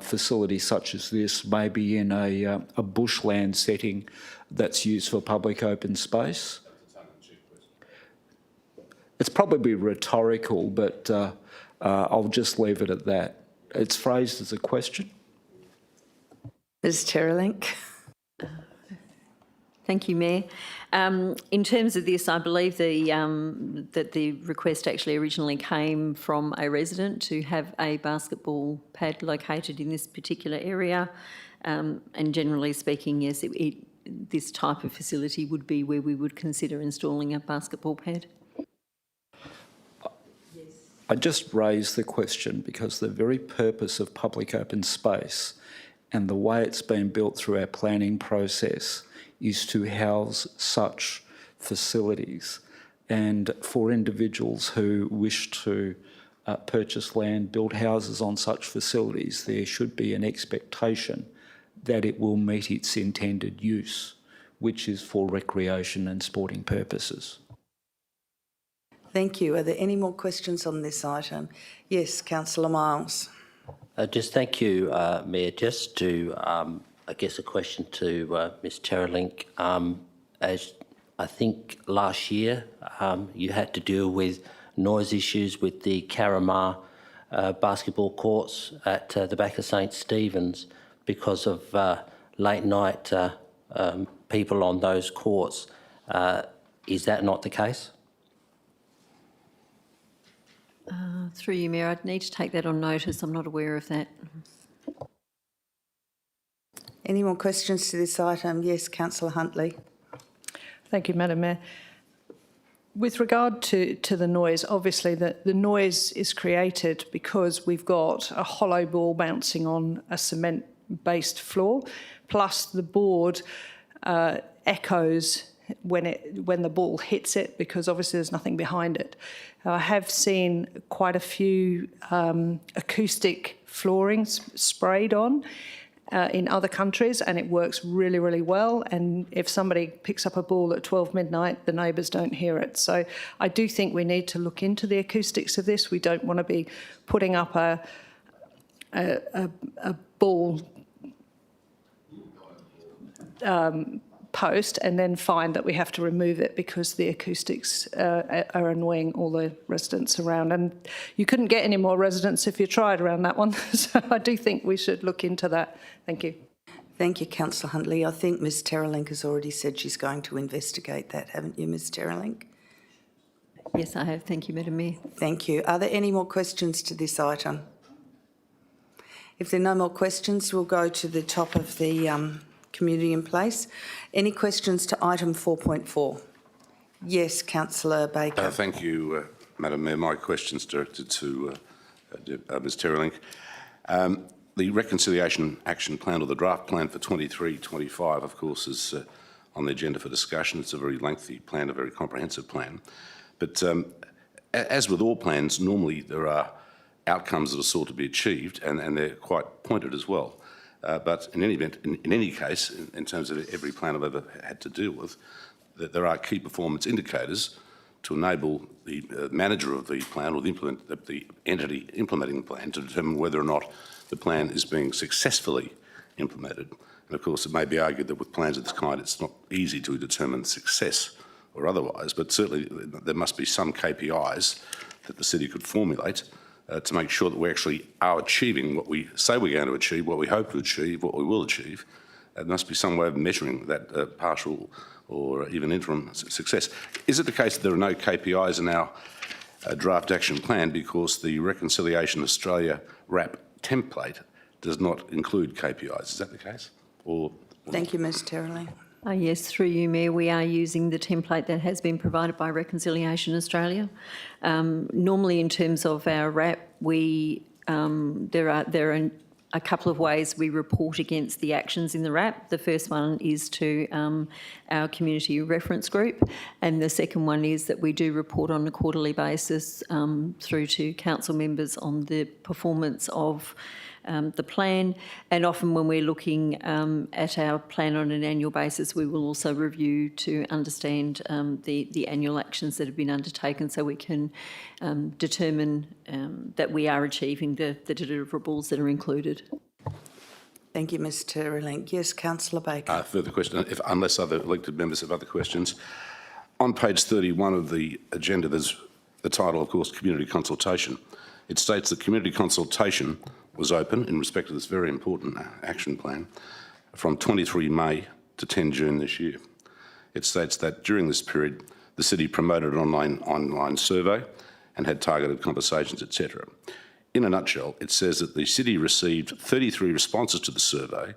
facility such as this, maybe in a bushland setting that's used for public open space? It's probably rhetorical, but I'll just leave it at that. It's phrased as a question. Ms Terrelink. Thank you, Mayor. In terms of this, I believe that the request actually originally came from a resident to have a basketball pad located in this particular area. And generally speaking, yes, this type of facility would be where we would consider installing a basketball pad. I just raised the question because the very purpose of public open space and the way it's been built through our planning process is to house such facilities. And for individuals who wish to purchase land, build houses on such facilities, there should be an expectation that it will meet its intended use, which is for recreation and sporting purposes. Thank you. Are there any more questions on this item? Yes, Councillor Miles. Just thank you, Mayor. Just to, I guess, a question to Ms Terrelink. As I think last year you had to deal with noise issues with the Carramar basketball courts at the back of St Stephen's because of late night people on those courts. Is that not the case? Through you, Mayor, I'd need to take that on notice. I'm not aware of that. Any more questions to this item? Yes, Councillor Huntley. Thank you, Madam Mayor. With regard to the noise, obviously the noise is created because we've got a hollow ball bouncing on a cement-based floor, plus the board echoes when the ball hits it, because obviously there's nothing behind it. I have seen quite a few acoustic flooring sprayed on in other countries, and it works really, really well. And if somebody picks up a ball at 12 midnight, the neighbours don't hear it. So I do think we need to look into the acoustics of this. We don't want to be putting up a ball post and then find that we have to remove it because the acoustics are annoying all the residents around. And you couldn't get any more residents if you tried around that one. So I do think we should look into that. Thank you. Thank you, Councillor Huntley. I think Ms Terrelink has already said she's going to investigate that, haven't you, Ms Terrelink? Yes, I have. Thank you, Madam Mayor. Thank you. Are there any more questions to this item? If there are no more questions, we'll go to the top of the community in place. Any questions to item 4.4? Yes, Councillor Baker. Thank you, Madam Mayor. My question's directed to Ms Terrelink. The Reconciliation Action Plan, or the draft plan for 23-25, of course, is on the agenda for discussion. It's a very lengthy plan, a very comprehensive plan. But as with all plans, normally there are outcomes that are sought to be achieved, and they're quite pointed as well. But in any event, in any case, in terms of every plan I've ever had to deal with, that there are key performance indicators to enable the manager of the plan or the entity implementing the plan to determine whether or not the plan is being successfully implemented. And of course, it may be argued that with plans of this kind, it's not easy to determine success or otherwise, but certainly there must be some KPIs that the city could formulate to make sure that we actually are achieving what we say we're going to achieve, what we hope to achieve, what we will achieve. There must be some way of measuring that partial or even interim success. Is it the case that there are no KPIs in our draft action plan because the Reconciliation Australia RAP template does not include KPIs? Is that the case? Thank you, Ms Terrelink. Yes, through you, Mayor, we are using the template that has been provided by Reconciliation Australia. Normally, in terms of our RAP, there are a couple of ways we report against the actions in the RAP. The first one is to our community reference group, and the second one is that we do report on a quarterly basis through to council members on the performance of the plan. And often when we're looking at our plan on an annual basis, we will also review to understand the annual actions that have been undertaken, so we can determine that we are achieving the deliverables that are included. Thank you, Ms Terrelink. Yes, Councillor Baker. Further question, unless other elected members have other questions. On page 31 of the agenda, there's the title, of course, Community Consultation. It states that community consultation was open in respect of this very important action plan from 23 May to 10 June this year. It states that during this period, the city promoted an online survey and had targeted conversations, etc. In a nutshell, it says that the city received 33 responses to the survey,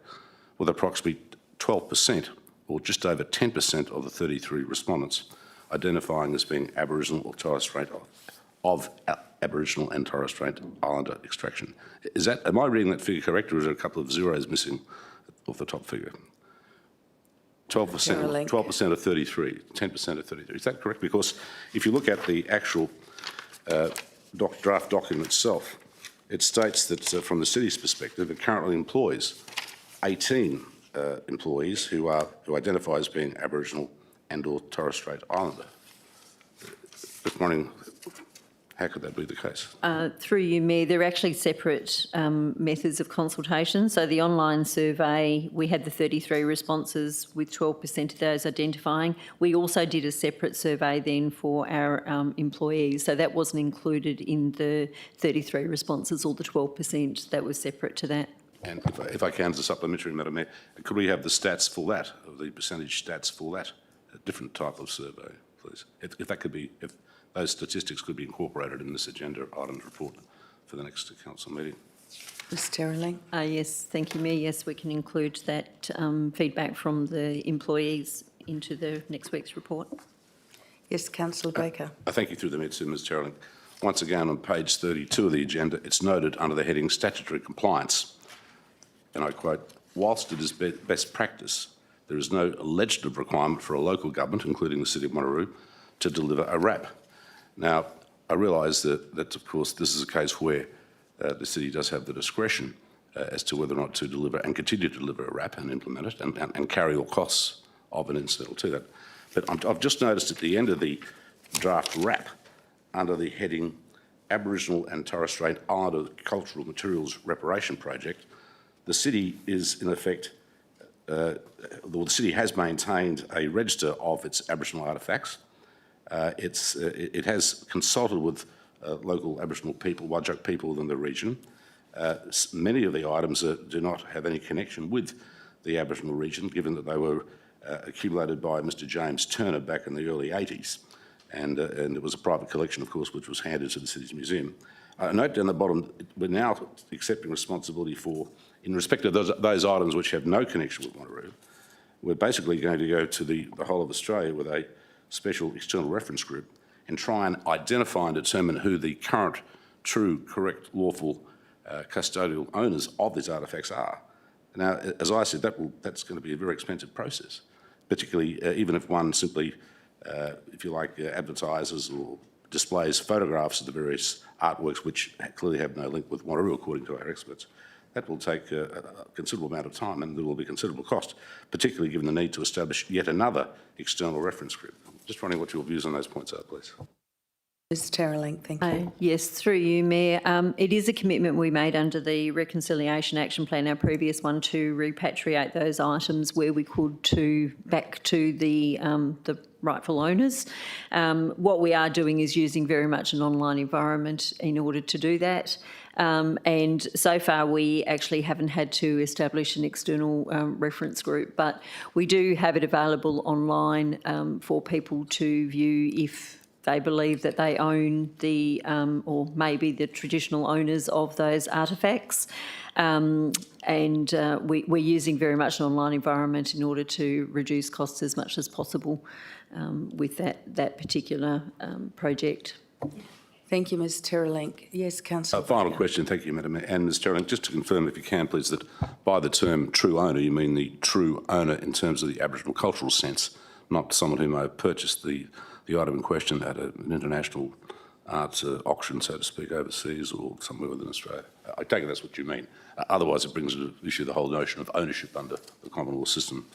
with approximately 12%, or just over 10% of the 33 respondents identifying as being Aboriginal or Torres Strait of Aboriginal and Torres Strait Islander extraction. Am I reading that figure correct, or is there a couple of zeros missing off the top figure? 12% of 33, 10% of 33. Is that correct? Because if you look at the actual draft document itself, it states that from the city's perspective, it currently employs 18 employees who identify as being Aboriginal and or Torres Strait Islander. Just wondering, how could that be the case? Through you, Mayor, they're actually separate methods of consultation. So the online survey, we had the 33 responses with 12% of those identifying. We also did a separate survey then for our employees. So that wasn't included in the 33 responses, or the 12% that was separate to that. And if I can, as a supplementary, Madam Mayor, could we have the stats for that, or the percentage stats for that, a different type of survey, please? If that could be, if those statistics could be incorporated in this agenda item report for the next council meeting. Ms Terrelink. Yes, thank you, Mayor. Yes, we can include that feedback from the employees into the next week's report. Yes, Councillor Baker. I thank you through the Ms Terrelink. Once again, on page 32 of the agenda, it's noted under the heading Statutory Compliance, and I quote, whilst it is best practice, there is no legislative requirement for a local government, including the City of Wanneroo, to deliver a RAP. Now, I realise that, of course, this is a case where the city does have the discretion as to whether or not to deliver and continue to deliver a RAP and implement it and carry all costs of an incidental to that. But I've just noticed at the end of the draft RAP, under the heading Aboriginal and Torres Strait Islander Cultural Materials Reparation Project, the city is, in effect, the city has maintained a register of its Aboriginal artefacts. It has consulted with local Aboriginal people, Whadjuk people within the region. Many of the items do not have any connection with the Aboriginal region, given that they were accumulated by Mr James Turner back in the early 80s. And it was a private collection, of course, which was handed to the city's museum. Note down the bottom, we're now accepting responsibility for, in respect of those items which have no connection with Wanneroo, we're basically going to go to the whole of Australia with a special external reference group and try and identify and determine who the current, true, correct, lawful custodial owners of these artefacts are. Now, as I said, that's going to be a very expensive process, particularly even if one simply, if you like, advertises or displays photographs of the various artworks which clearly have no link with Wanneroo, according to our experts. That will take a considerable amount of time, and there will be considerable cost, particularly given the need to establish yet another external reference group. Just wondering what your views on those points are, please. Ms Terrelink, thank you. Yes, through you, Mayor. It is a commitment we made under the Reconciliation Action Plan, our previous one, to repatriate those items where we could back to the rightful owners. What we are doing is using very much an online environment in order to do that. And so far we actually haven't had to establish an external reference group, but we do have it available online for people to view if they believe that they own the, or maybe the traditional owners of those artefacts. And we're using very much an online environment in order to reduce costs as much as possible with that particular project. Thank you, Ms Terrelink. Yes, Councillor. Final question, thank you, Madam Mayor. And Ms Terrelink, just to confirm, if you can, please, that by the term true owner, you mean the true owner in terms of the Aboriginal cultural sense, not someone who may have purchased the item in question at an international art auction, so to speak, overseas or somewhere within Australia. I take it that's what you mean. Otherwise, it brings into issue the whole notion of ownership under the common law system.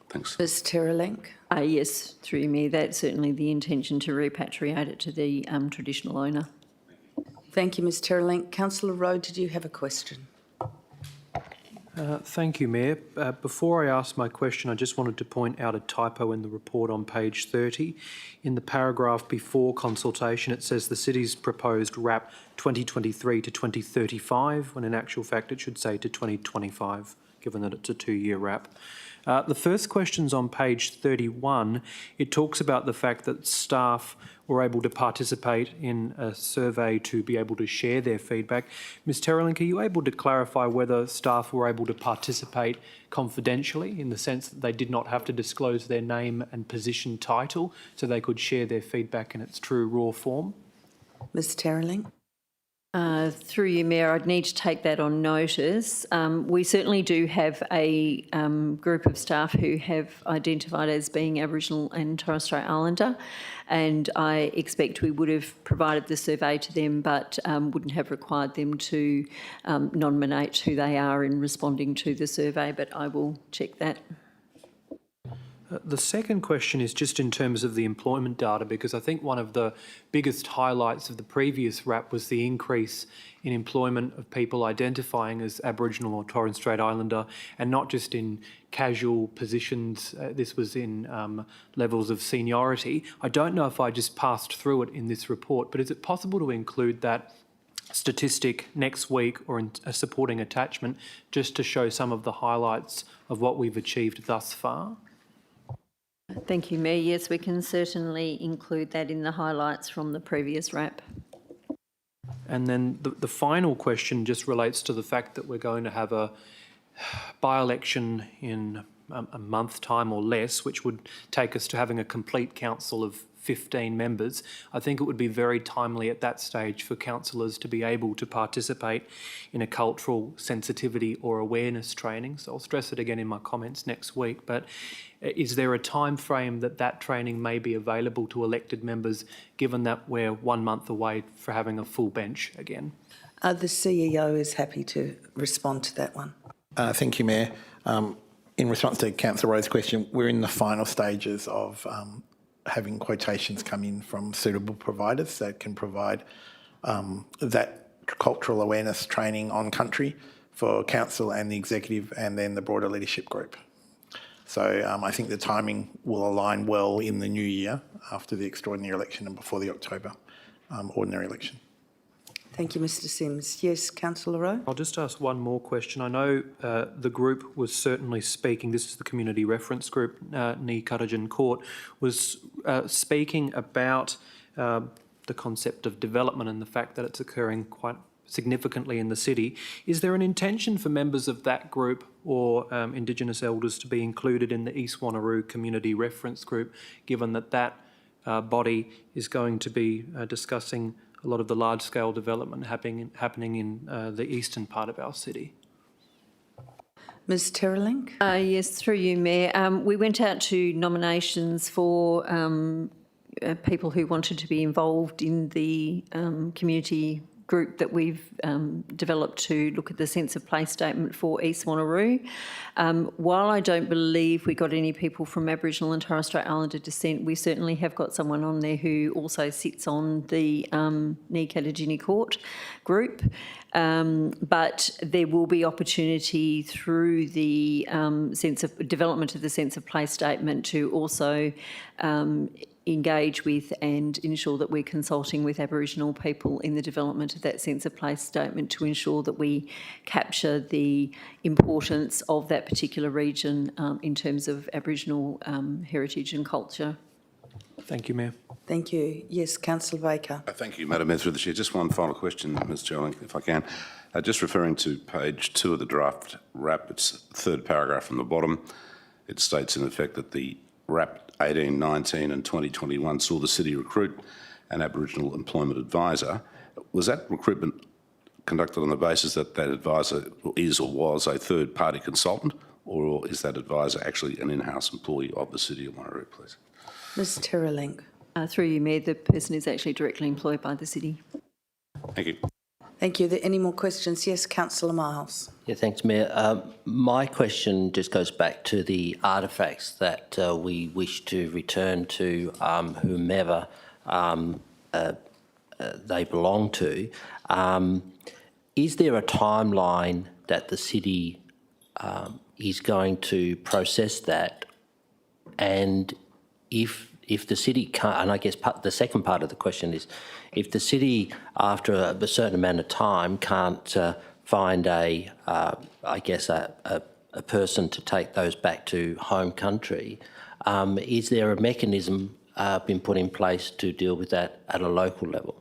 Thanks. Ms Terralink. Yes, through you, Mayor, that's certainly the intention, to repatriate it to the traditional owner. Thank you, Ms Terralink. Councillor Rowe, did you have a question? Thank you, Mayor. Before I ask my question, I just wanted to point out a typo in the report on page 30. In the paragraph before consultation, it says the city's proposed RAP 2023 to 2035, when in actual fact it should say to 2025, given that it's a 2-year RAP. The first question's on page 31. It talks about the fact that staff were able to participate in a survey to be able to share their feedback. Ms Terralink, are you able to clarify whether staff were able to participate confidentially, in the sense that they did not have to disclose their name and position title, so they could share their feedback in its true raw form? Ms Terralink. Through you, Mayor, I'd need to take that on notice. We certainly do have a group of staff who have identified as being Aboriginal and Torres Strait Islander, and I expect we would have provided the survey to them, but wouldn't have required them to nominate who they are in responding to the survey, but I will check that. The second question is just in terms of the employment data, because I think one of the biggest highlights of the previous RAP was the increase in employment of people identifying as Aboriginal or Torres Strait Islander, and not just in casual positions. This was in levels of seniority. I don't know if I just passed through it in this report, but is it possible to include that statistic next week or in a supporting attachment, just to show some of the highlights of what we've achieved thus far? Thank you, Mayor. Yes, we can certainly include that in the highlights from the previous RAP. And then the final question just relates to the fact that we're going to have a by-election in a month time or less, which would take us to having a complete council of 15 members. I think it would be very timely at that stage for councillors to be able to participate in a cultural sensitivity or awareness training. So I'll stress it again in my comments next week, but is there a time frame that that training may be available to elected members, given that we're 1 month away for having a full bench again? The CEO is happy to respond to that one. Thank you, Mayor. In response to Councillor Rowe's question, we're in the final stages of having quotations come in from suitable providers that can provide that cultural awareness training on country for council and the executive and then the broader leadership group. So I think the timing will align well in the new year after the extraordinary election and before the October ordinary election. Thank you, Mr Sims. Yes, Councillor Rowe. I'll just ask one more question. I know the group was certainly speaking, this is the Community Reference Group, Ni Karajan Court, was speaking about the concept of development and the fact that it's occurring quite significantly in the city. Is there an intention for members of that group or Indigenous elders to be included in the East Wanneroo Community Reference Group, given that that body is going to be discussing a lot of the large-scale development happening in the eastern part of our city? Ms Terralink. Yes, through you, Mayor. We went out to nominations for people who wanted to be involved in the community group that we've developed to look at the sense of place statement for East Wanneroo. While I don't believe we got any people from Aboriginal and Torres Strait Islander descent, we certainly have got someone on there who also sits on the Ni Karajan Court group. But there will be opportunity through the sense of development of the sense of place statement to also engage with and ensure that we're consulting with Aboriginal people in the development of that sense of place statement to ensure that we capture the importance of that particular region in terms of Aboriginal heritage and culture. Thank you, Mayor. Thank you. Yes, Councillor Baker. Thank you, Madam Mayor, through the Chair. Just one final question, Ms Terralink, if I can. Just referring to page 2 of the draft RAP, it's the third paragraph from the bottom. It states in effect that the RAP 18, 19 and 2021 saw the city recruit an Aboriginal employment advisor. Was that recruitment conducted on the basis that that advisor is or was a third-party consultant, or is that advisor actually an in-house employee of the City of Wanneroo, please? Ms Terralink. Through you, Mayor, the person is actually directly employed by the city. Thank you. Thank you. Are there any more questions? Yes, Councillor Miles. Yeah, thanks, Mayor. My question just goes back to the artefacts that we wish to return to whomever they belong to. Is there a timeline that the city is going to process that? And if the city can't, and I guess the second part of the question is, if the city, after a certain amount of time, can't find a person to take those back to home country, is there a mechanism been put in place to deal with that at a local level?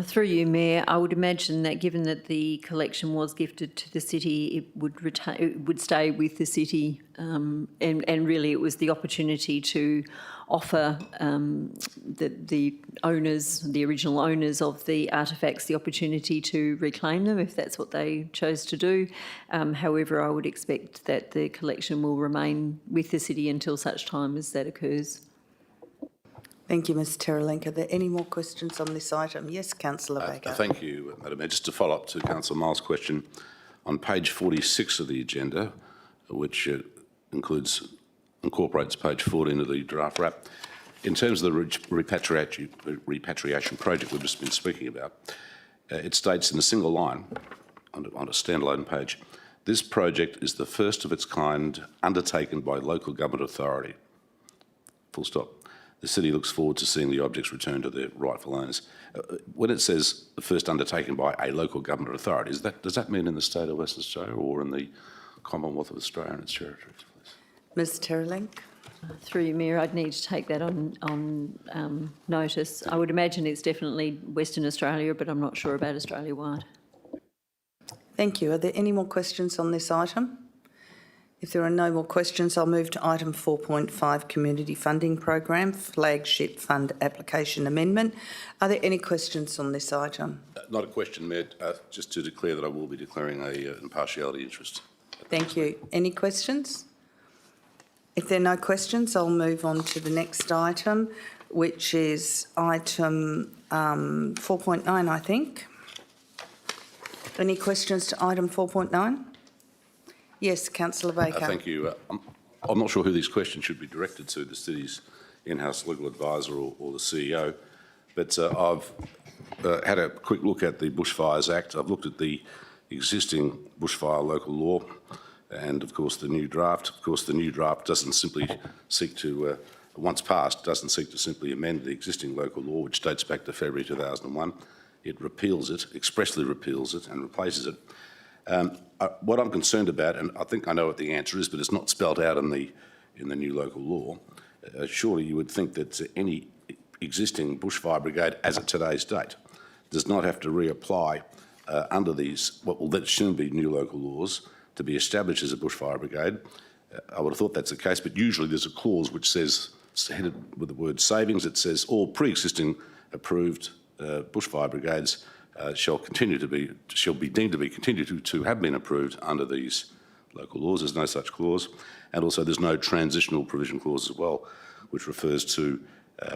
Through you, Mayor, I would imagine that given that the collection was gifted to the city, it would stay with the city, and really it was the opportunity to offer the owners, the original owners of the artefacts, the opportunity to reclaim them if that's what they chose to do. However, I would expect that the collection will remain with the city until such time as that occurs. Thank you, Ms Terrelenk. Are there any more questions on this item? Yes, Councillor Baker. Thank you, Madam Mayor. Just to follow up to Councillor Miles' question, on page 46 of the agenda, which incorporates page 14 of the draft wrap, in terms of the repatriation project we've just been speaking about, it states in a single line on a standalone page, this project is the first of its kind undertaken by local government authority. Full stop. The city looks forward to seeing the objects returned to their rightful owners. When it says the first undertaken by a local government authority, does that mean in the state of Western Australia or in the Commonwealth of Australia and its territories, please? Ms Terrelenk. Through you, Mayor, I'd need to take that on notice. I would imagine it's definitely Western Australia, but I'm not sure about Australia-wide. Thank you. Are there any more questions on this item? If there are no more questions, I'll move to item 4.5, Community Funding Program, Flagship Fund Application Amendment. Are there any questions on this item? Not a question, Mayor. Just to declare that I will be declaring an impartiality interest. Thank you. Any questions? If there are no questions, I'll move on to the next item, which is item 4.9, I think. Any questions to item 4.9? Yes, Councillor Baker. Thank you. I'm not sure who these questions should be directed to, the city's in-house legal advisor or the CEO, but I've had a quick look at the Bushfires Act. I've looked at the existing bushfire local law and, of course, the new draft. Of course, the new draft doesn't simply seek to, once passed, doesn't seek to simply amend the existing local law, which dates back to February 2001. It repeals it, expressly repeals it and replaces it. What I'm concerned about, and I think I know what the answer is, but it's not spelled out in the new local law. Surely you would think that any existing bushfire brigade, as of today's date, does not have to reapply under these what will then soon be new local laws to be established as a bushfire brigade. I would have thought that's the case, but usually there's a clause which says, headed with the word savings, it says all pre-existing approved bushfire brigades shall be deemed to be continued to have been approved under these local laws. There's no such clause, and also there's no transitional provision clause as well, which refers to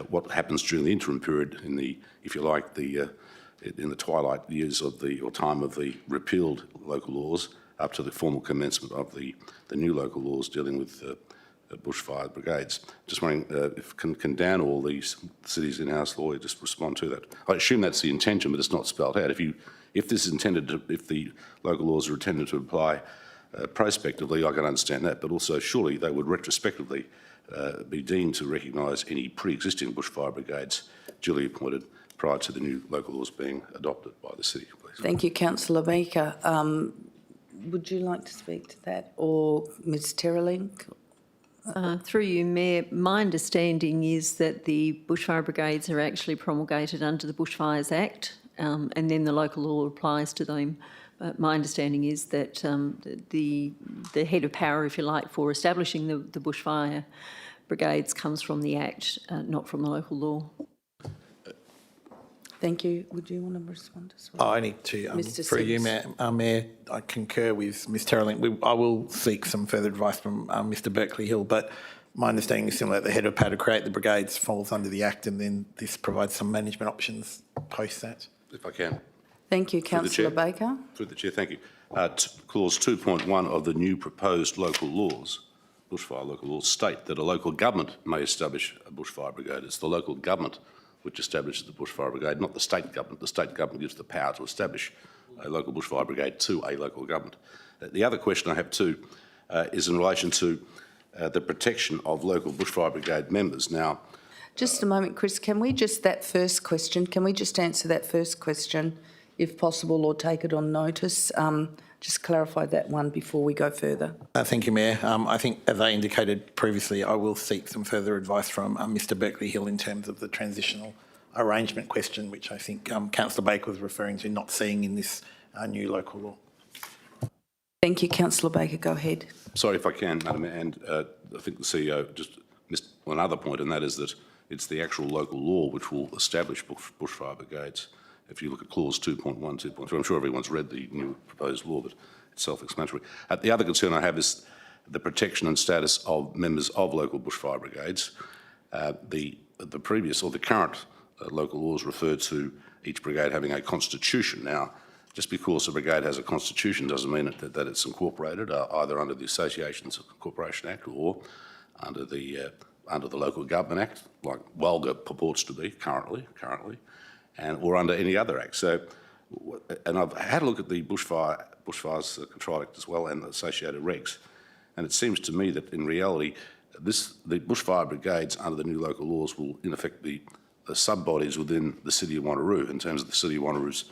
what happens during the interim period in the, if you like, in the twilight years of or time of the repealed local laws up to the formal commencement of the new local laws dealing with bushfire brigades. Just wondering if can Dan or the city's in-house lawyer just respond to that? I assume that's the intention, but it's not spelled out. If this is intended to, if the local laws are intended to apply prospectively, I can understand that, but also surely they would retrospectively be deemed to recognise any pre-existing bushfire brigades duly appointed prior to the new local laws being adopted by the city, please. Thank you, Councillor Baker. Would you like to speak to that, or Ms Terrelenk? Through you, Mayor, my understanding is that the bushfire brigades are actually promulgated under the Bushfires Act, and then the local law applies to them. But my understanding is that the head of power, if you like, for establishing the bushfire brigades comes from the Act, not from the local law. Thank you. Would you want to respond as well? I need to, through you, Mayor, I concur with Ms Terrelenk. I will seek some further advice from Mr Berkeley Hill, but my understanding is similar, the head of power to create the brigades falls under the Act, and then this provides some management options post that. If I can. Thank you, Through the councillor Chair. Baker. Through the Chair, thank you. Clause 2.1 of the new proposed local laws, bushfire local laws, state that a local government may establish a bushfire brigade. It's the local government which establishes the bushfire brigade, not the state government. The state government gives the power to establish a local bushfire brigade to a local government. The other question I have too is in relation to the protection of local bushfire brigade members. Now, Just a moment, Chris, can we just answer that first question, if possible, or take it on notice? Just clarify that one before we go further. Thank you, Mayor. I think, as I indicated previously, I will seek some further advice from Mr Berkeley-Hill in terms of the transitional arrangement question, which I think Councillor Baker was referring to, not seeing in this new local law. Thank you, councillor Baker. Go ahead. sorry if I can, Madam Mayor, and I think the CEO just missed one other point, and that is that it's the actual local law which will establish bushfire brigades. If you look at clause 2.1, 2.3, I'm sure everyone's read the new proposed law, but it's self-explanatory. The other concern I have is the protection and status of members of local bushfire brigades. The previous or the current local laws refer to each brigade having a constitution. Now, just because a brigade has a constitution doesn't mean that it's incorporated either under the Associations Incorporation Act or under the Local Government Act, like WALGA purports to be currently, or under any other act. So, and I've had a look at the Bushfires Control Act as well and the associated regs, and it seems to me that in reality, the bushfire brigades under the new local laws will in effect be the sub-bodies within the City of Wanneroo in terms of the City of Wanneroo's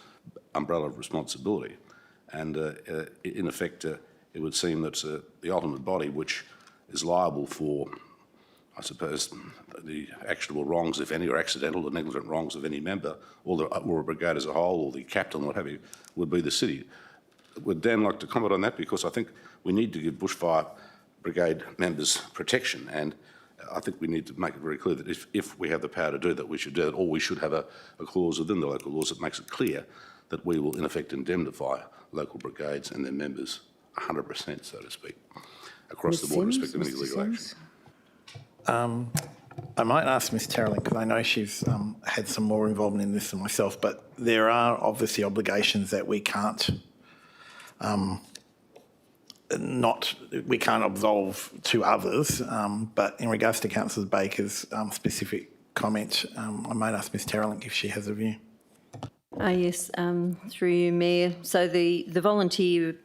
umbrella of responsibility. And in effect, it would seem that the ultimate body which is liable for, I suppose, the actionable wrongs, if any, or accidental or negligent wrongs of any member, or a brigade as a whole, or the captain, what have you, would be the city. Would Dan like to comment on that? Because I think we need to give bushfire brigade members protection, and I think we need to make it very clear that if we have the power to do that, we should do it, or we should have a clause within the local laws that makes it clear that we will, in effect, indemnify local brigades and their members 100%, so to speak, across the board, respective of any legal action. I might ask Ms Terrelling, because I know she's had some more involvement in this than myself, but there are obviously obligations that we can't absolve to others, but in regards to Councillor Baker's specific comment, I might ask Ms Terrelling if she has a view. Yes, through you, Mayor. So the volunteers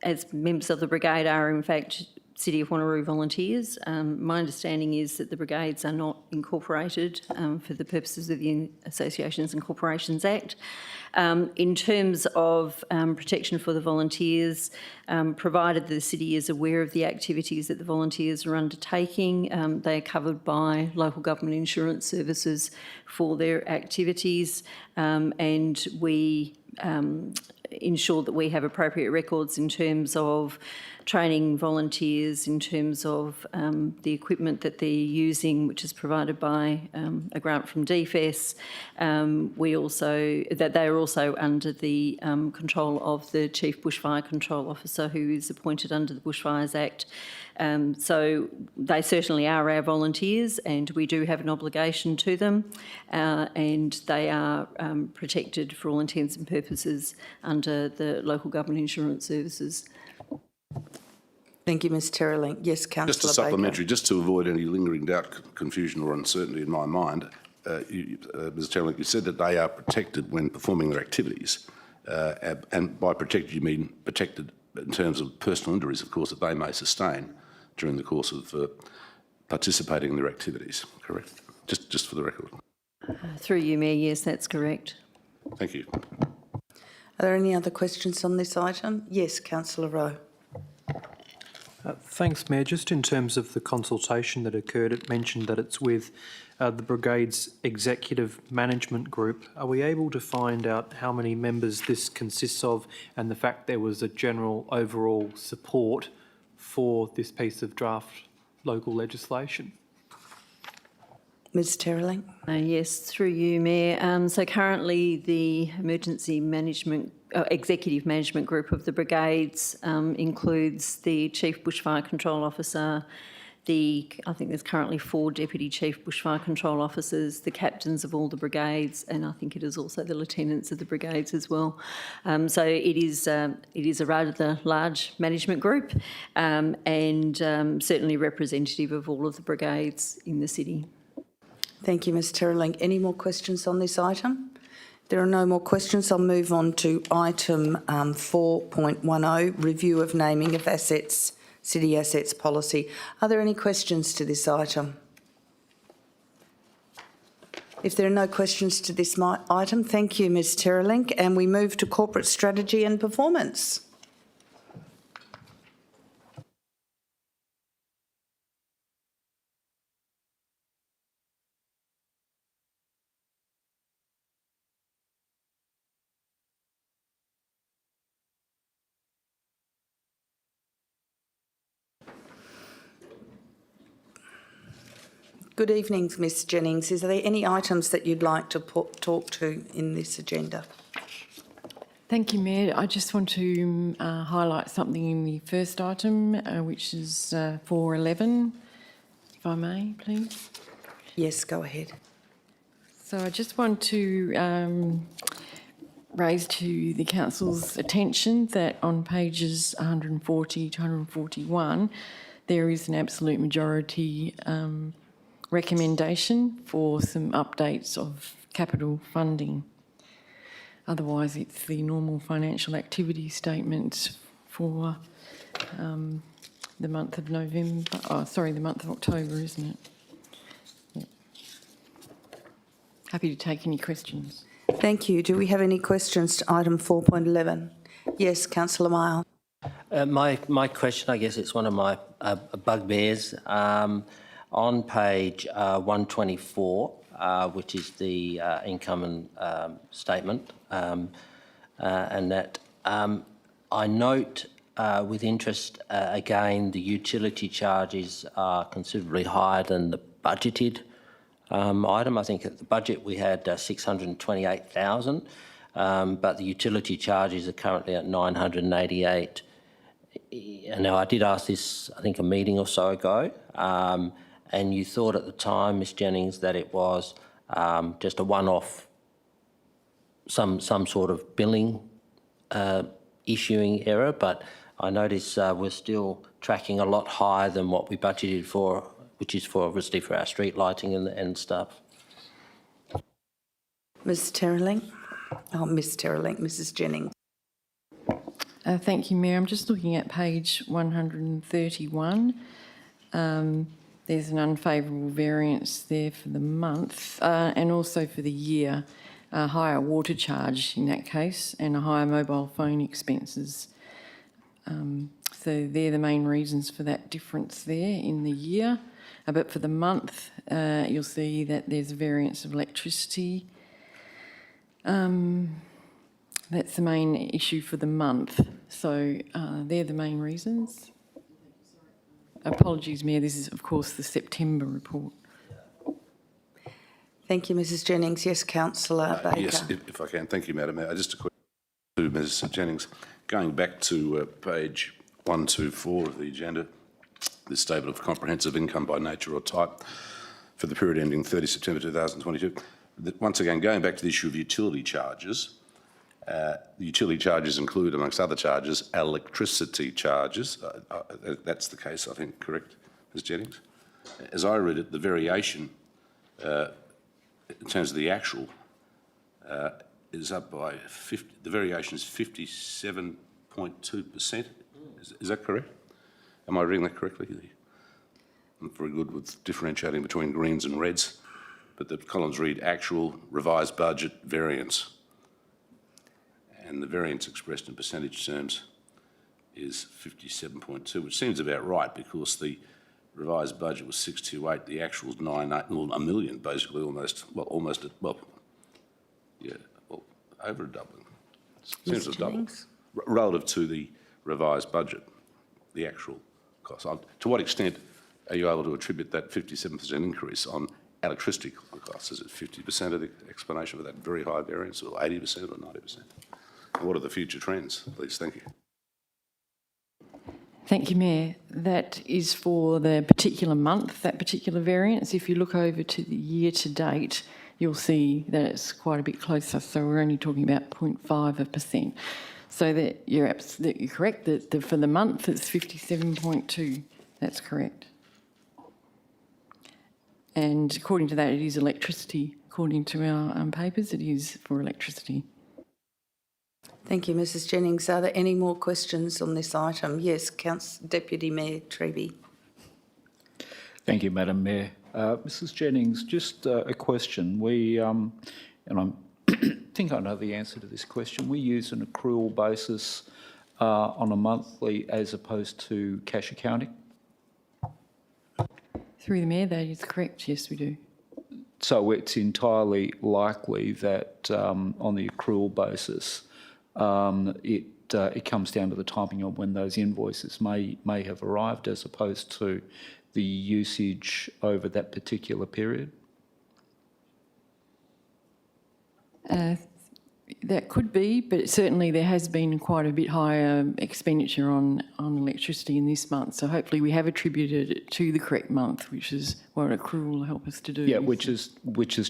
as members of the brigade are in fact City of Wanneroo volunteers. My understanding is that the brigades are not incorporated for the purposes of the Associations and Corporations Act. In terms of protection for the volunteers, provided the city is aware of the activities that the volunteers are undertaking, they are covered by local government insurance services for their activities, and we ensure that we have appropriate records in terms of training volunteers, in terms of the equipment that they're using, which is provided by a grant from DFS. They are also under the control of the Chief Bushfire Control Officer, who is appointed under the Bushfires Act. So they certainly are our volunteers, and we do have an obligation to them, and they are protected for all intents and purposes under the local government insurance services. Thank you, Ms Terrelling. Yes, Councillor Baker. Just a supplementary, just to avoid any lingering doubt, confusion or uncertainty in my mind, Ms Terrelling, you said that they are protected when performing their activities, and by protected you mean protected in terms of personal injuries, of course, that they may sustain during the course of participating in their activities, correct? Just for the record. Through you, Mayor, yes, that's correct. Thank you. Are there any other questions on this item? Yes, Councillor Rowe. Thanks, Mayor. Just in terms of the consultation that occurred, it mentioned that it's with the Brigade's Executive Management Group. Are we able to find out how many members this consists of, and the fact there was a general overall support for this piece of draft local legislation? Ms Terrelling. Yes, through you, Mayor. So currently the Executive Management Group of the Brigades includes the Chief Bushfire Control Officer, I think there's currently 4 Deputy Chief Bushfire Control Officers, the captains of all the brigades, and I think it is also the lieutenants of the brigades as well. So it is a rather large management group, and certainly representative of all of the brigades in the city. Thank you, Ms Terrelink. Any more questions on this item? There are no more questions. I'll move on to item 4.10, review of naming of assets, city assets policy. Are there any questions to this item? If there are no questions to this item, thank you, Ms Terrelink, and we move to corporate strategy and performance. Good evening, Ms Jennings. Is there any items that you'd like to talk to in this agenda? Thank you, Mayor. I just want to highlight something in the first item, which is 4.11, if I may, please. Yes, go ahead. So I just want to raise to the Council's attention that on pages 140 to 141, there is an absolute majority recommendation for some updates of capital funding. Otherwise, it's the normal financial activity statement for the month of November. Oh, sorry, the month of October, isn't it? Yep. Happy to take any questions. Thank you. Do we have any questions to item 4.11? Yes, Councillor Miles. My question, I guess it's one of my bugbears. On page 124, which is the income and statement, and that I note with interest, again, the utility charges are considerably higher than the budgeted item. I think at the budget we had 628,000, but the utility charges are currently at 988. And now I did ask this, I think, a meeting or so ago, and you thought at the time, Ms Jennings, that it was just a one-off, some sort of billing issuing error, but I notice we're still tracking a lot higher than what we budgeted for, which is for obviously for our street lighting and stuff. Ms Terrelink. Oh, Ms Terrelink, Mrs Jennings. Thank you, Mayor. I'm just looking at page 131. There's an unfavourable variance there for the month and also for the year, a higher water charge in that case and a higher mobile phone expenses. So they're the main reasons for that difference there in the year. But for the month, you'll see that there's a variance of electricity. That's the main issue for the month. So they're the main reasons. Apologies, Mayor, this is, of course, the September report. Thank you, Mrs Jennings. Yes, Councillor Baker. Yes, if I can. Thank you, Madam Mayor. Just a question to Ms Jennings. Going back to page 124 of the agenda, the statement of comprehensive income by nature or type for the period ending 30 September 2022. Once again, going back to the issue of utility charges, the utility charges include, amongst other charges, electricity charges. That's the case, I think, correct, Ms Jennings? As I read it, the variation in terms of the actual is up by 50, the variation is 57.2%. Is that correct? Am I reading that correctly? I'm very good with differentiating between greens and reds, but the columns read actual, revised budget, variance. And the variance expressed in percentage terms is 57.2, which seems about right because the revised budget was 628, the actual was 98, well, a million, basically, almost, over a doubling. Seems a double relative to the revised budget, the actual cost. To what extent are you able to attribute that 57% increase on electricity costs? Is it 50% of the explanation for that very high variance, or 80% or 90%? And what are the future trends, please? Thank you. Thank you, Mayor. That is for the particular month, that particular variance. If you look over to the year to date, you'll see that it's quite a bit closer. So we're only talking about 0.5%. So that you're absolutely correct that for the month it's 57.2. That's correct. And according to that, it is electricity. According to our papers, it is for electricity. Thank you, Mrs Jennings. Are there any more questions on this item? Yes, Deputy Mayor Treby. Thank you, Madam Mayor. Mrs Jennings, just a question. We, and I think I know the answer to this question, we use an accrual basis on a monthly as opposed to cash accounting? Through the Mayor, that is correct. Yes, we do. So it's entirely likely that on the accrual basis, it comes down to the timing of when those invoices may have arrived as opposed to the usage over that particular period? That could be, but certainly there has been quite a bit higher expenditure on electricity in this month. So hopefully we have attributed it to the correct month, which is what accrual will help us to do. Yeah, which is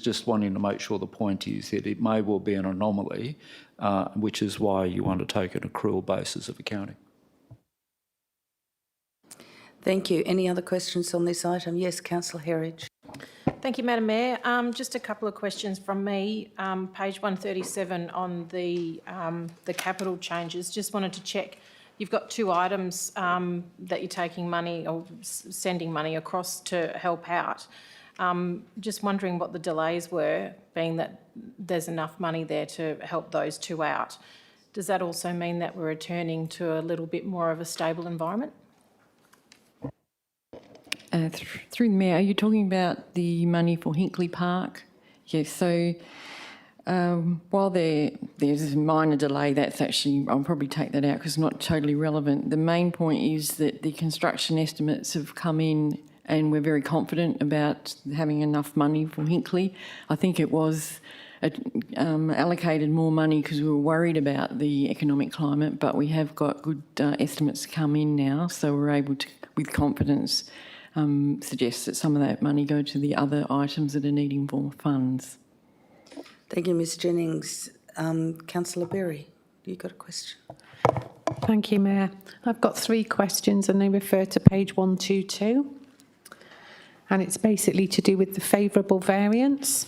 just wanting to make sure the point is that it may well be an anomaly, which is why you want to take an accrual basis of accounting. Thank you. Any other questions on this item? Yes, Councillor Herridge. Thank you, Madam Mayor. Just a couple of questions from me. Page 137 on the capital changes. Just wanted to check. You've got two items that you're taking money or sending money across to help out. Just wondering what the delays were, being that there's enough money there to help those two out. Does that also mean that we're returning to a little bit more of a stable environment? Through the Mayor, are you talking about the money for Hinkley Park? Yes, so while there's a minor delay, that's actually, I'll probably take that out because it's not totally relevant. The main point is that the construction estimates have come in and we're very confident about having enough money for Hinkley. I think it was allocated more money because we were worried about the economic climate, but we have got good estimates come in now, so we're able to, with confidence, suggest that some of that money go to the other items that are needing more funds. Thank you, Ms Jennings. Councillor Berry, you got a question? Thank you, Mayor. I've got three questions and they refer to page 122. And it's basically to do with the favourable variance.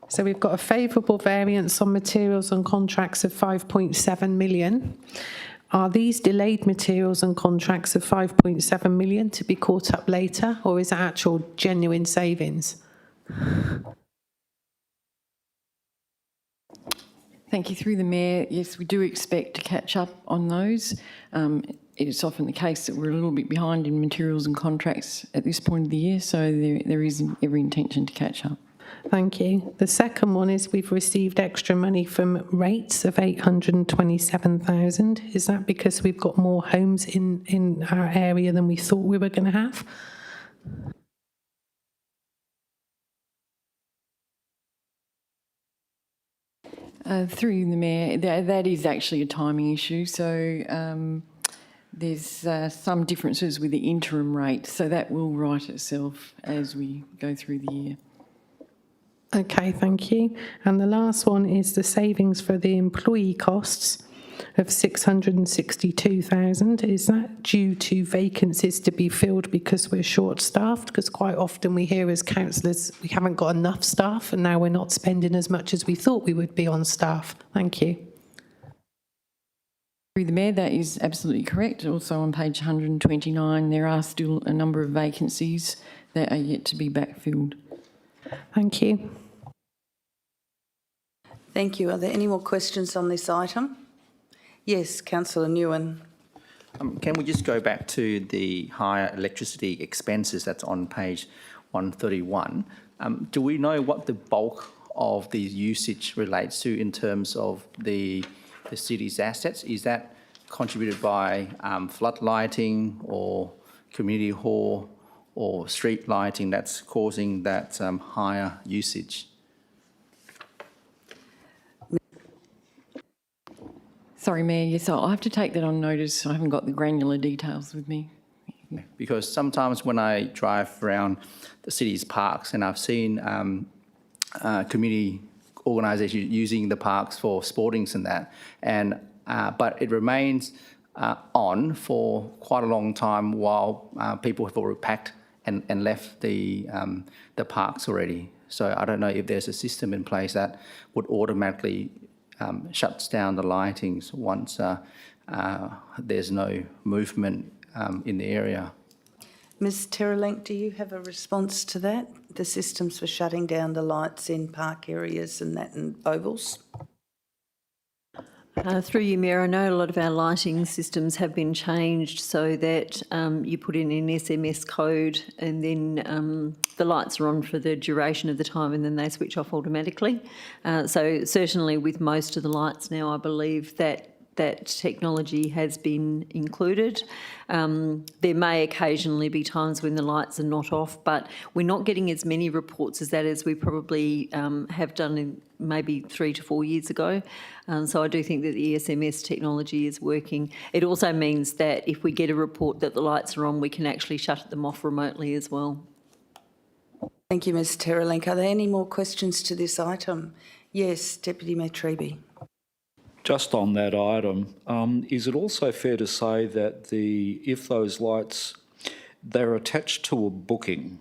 So we've got a favourable variance on materials and contracts of 5.7 million. Are these delayed materials and contracts of 5.7 million to be caught up later, or is it actual genuine savings? Thank you. Through the Mayor, yes, we do expect to catch up on those. It's often the case that we're a little bit behind in materials and contracts at this point of the year, so there is every intention to catch up. Thank you. The second one is we've received extra money from rates of 827,000. Is that because we've got more homes in our area than we thought we were going to have? Through the Mayor, that is actually a timing issue. So there's some differences with the interim rate, so that will right itself as we go through the year. Okay, thank you. And the last one is the savings for the employee costs of 662,000. Is that due to vacancies to be filled because we're short-staffed? Because quite often we hear as councillors we haven't got enough staff and now we're not spending as much as we thought we would be on staff. Thank you. Through the Mayor, that is absolutely correct. Also on page 129, there are still a number of vacancies that are yet to be backfilled. Thank you. Thank you. Are there any more questions on this item? Yes, Councillor Nguyen. Can we just go back to the higher electricity expenses that's on page 131? Do we know what the bulk of the usage relates to in terms of the city's assets? Is that contributed by flood lighting or community hall or street lighting that's causing that higher usage? So Sorry, Mayor, yes, I'll have to take that on notice. I haven't got the granular details with me. Because sometimes when I drive around the city's parks and I've seen community organisations using the parks for sportings and that, and but it remains on for quite a long time while people have already packed and left the parks already. So I don't know if there's a system in place that would automatically shuts down the lightings once there's no movement in the area. Ms Terrelink, do you have a response to that? The systems for shutting down the lights in park areas and that and ovals? Through you, Mayor, I know a lot of our lighting systems have been changed so that you put in an SMS code and then the lights are on for the duration of the time and then they switch off automatically. So certainly with most of the lights now, I believe that technology has been included. There may occasionally be times when the lights are not off, but we're not getting as many reports as that as we probably have done in maybe 3 to 4 years ago. So I do think that the SMS technology is working. It also means that if we get a report that the lights are on, we can actually shut them off remotely as well. Thank you, Ms Terrelink. Are there any more questions to this item? Yes, Deputy Mayor Treby. Just on that item, is it also fair to say that if those lights, they're attached to a booking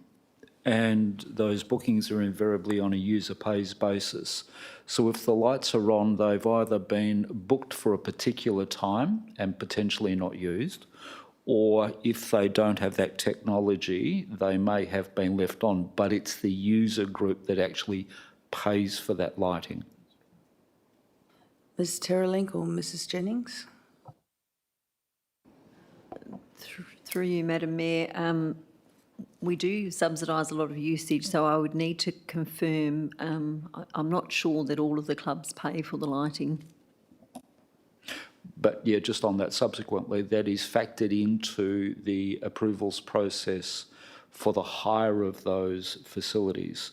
and those bookings are invariably on a user pays basis. So if the lights are on, they've either been booked for a particular time and potentially not used, or if they don't have that technology, they may have been left on, but it's the user group that actually pays for that lighting. Ms Terrelink or Mrs Jennings? Through you, Madam Mayor, we do subsidise a lot of usage, so I would need to confirm. I'm not sure that all of the clubs pay for the lighting. But yeah, just on that subsequently, that is factored into the approvals process for the hire of those facilities,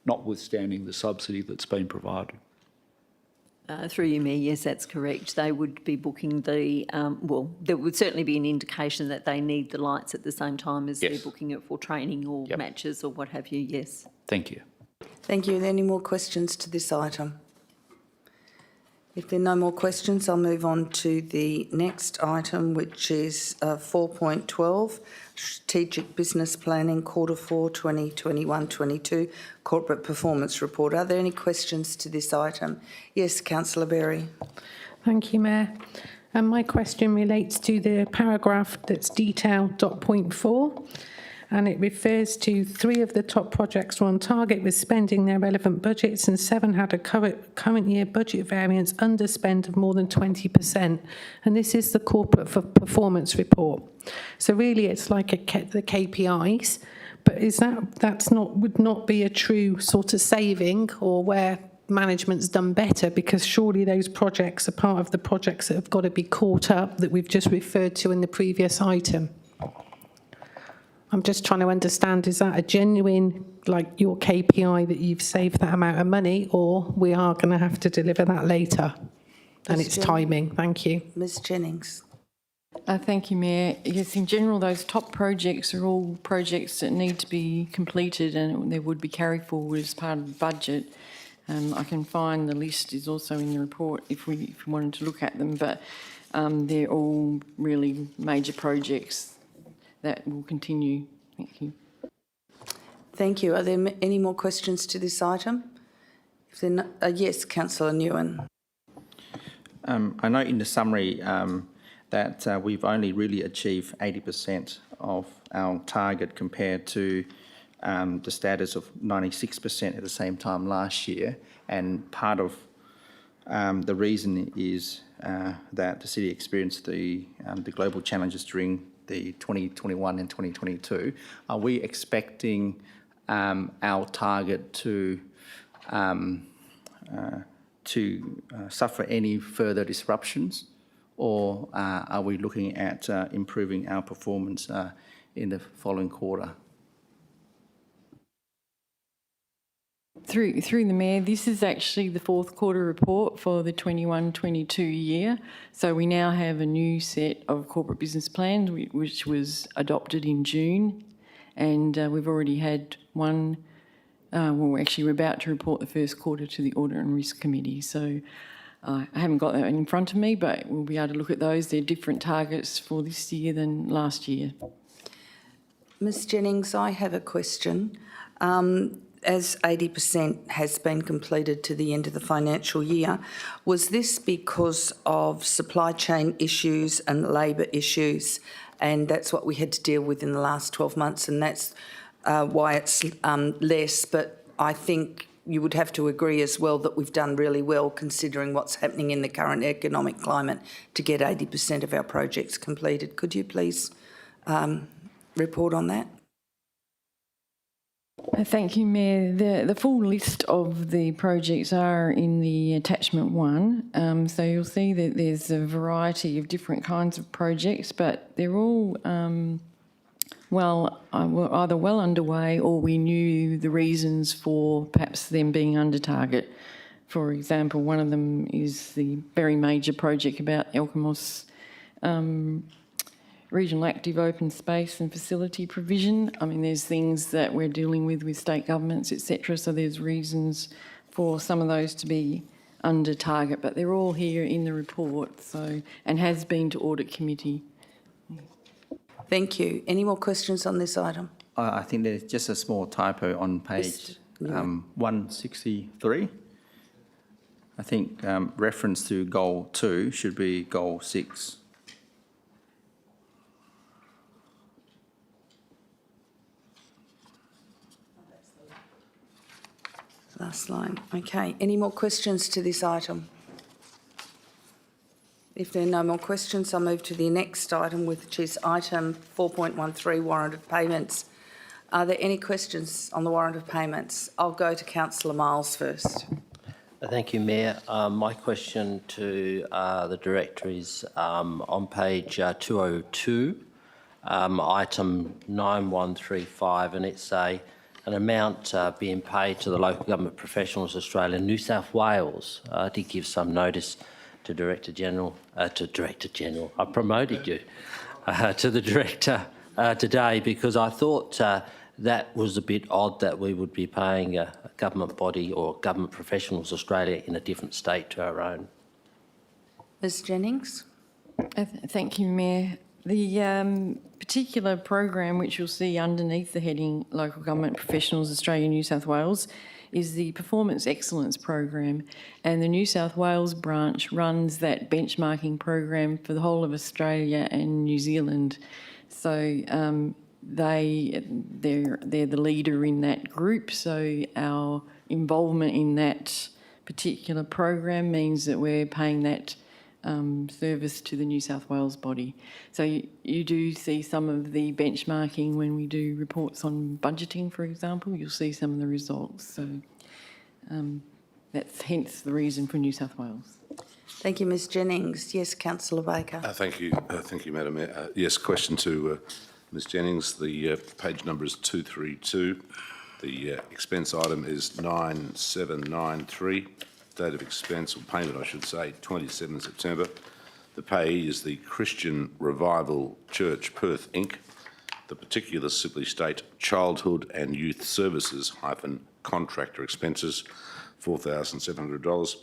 notwithstanding the subsidy that's been provided. Through you, Mayor, yes, that's correct. They would be booking the, well, there would certainly be an indication that they need the lights at the same time as they're booking it for training or matches or what have you, yes. Thank you. Thank you. Are there any more questions to this item? If there are no more questions, I'll move on to the next item, which is 4.12, Strategic Business Planning Q4 2021-22 Corporate Performance Report. Are there any questions to this item? Yes, Councillor Berry. Thank you, Mayor. And my question relates to the paragraph that's detailed .4, and it refers to 3 of the top projects were on target with spending their relevant budgets and 7 had a current year budget variance underspend of more than 20%. And this is the corporate performance report. So really it's like the KPIs, but is would not be a true sort of saving or where management's done better, because surely those projects are part of the projects that have got to be caught up that we've just referred to in the previous item. I'm just trying to understand, is that a genuine, like your KPI that you've saved that amount of money, or we are going to have to deliver that later? And it's timing. Thank you. Ms Jennings. Thank you, Mayor. Yes, in general, those top projects are all projects that need to be completed and they would be carried forward as part of the budget. I can find the list is also in the report if we wanted to look at them, but they're all really major projects that will continue. Thank you. Thank you. Are there any more questions to this item? If there not, yes, Councillor Nguyen. I note in the summary that we've only really achieved 80% of our target compared to the status of 96% at the same time last year. And part of the reason is that the city experienced the global challenges during the 2021 and 2022. Are we expecting our target to suffer any further disruptions, or are we looking at improving our performance in the following quarter? Through the Mayor, this is actually the fourth quarter report for the 21-22 year. So we now have a new set of corporate business plans which was adopted in June, and we've already had one. We're about to report the first quarter to the Audit and Risk Committee. So I haven't got that in front of me, but we'll be able to look at those. They're different targets for this year than last year. Ms Jennings, I have a question. As 80% has been completed to the end of the financial year, was this because of supply chain issues and labour issues, and that's what we had to deal with in the last 12 months, and that's why it's less? But I think you would have to agree as well that we've done really well considering what's happening in the current economic climate to get 80% of our projects completed. Could you please report on that? Thank you, Mayor. The full list of the projects are in the attachment 1. So you'll see that there's a variety of different kinds of projects, but they're all either well underway or we knew the reasons for perhaps them being under target. For example, one of them is the very major project about Elkamos regional active open space and facility provision. I mean, there's things that we're dealing with state governments, etc. So there's reasons for some of those to be under target, but they're all here in the report, so, and has been to Audit Committee. Thank you. Any more questions on this item? I think there's just a small typo on page 163. I think reference to goal 2 should be goal 6. Last line. Okay. Any more questions to this item? If there are no more questions, I'll move to the next item, which is item 4.13, warrant of payments. Are there any questions on the warrant of payments? I'll go to Councillor Miles first. Thank you, Mayor. My question to the Director is on page 202, item 9135, and it's an amount being paid to the Local Government Professionals Australia, New South Wales. I did give some notice to Director General, I promoted you, to the Director today, because I thought that was a bit odd that we would be paying a government body or Government Professionals Australia in a different state to our own. Ms Jennings. Thank you, Mayor. The particular program which you'll see underneath the heading Local Government Professionals Australia New South Wales is the Performance Excellence Program, and the New South Wales branch runs that benchmarking program for the whole of Australia and New Zealand. So they're the leader in that group, so our involvement in that particular program means that we're paying that service to the New South Wales body. So you do see some of the benchmarking when we do reports on budgeting, for example. You'll see some of the results. So that's hence the reason for New South Wales. Thank you, Ms Jennings. Yes, Councillor Baker. Thank you, Madam Mayor. Yes, question to Ms Jennings. The page number is 232. The expense item is 9793. Date of expense, or payment I should say, 27 September. The payee is the Christian Revival Church, Perth, Inc. The particulars simply state Childhood and Youth Services - contractor expenses, $4,700.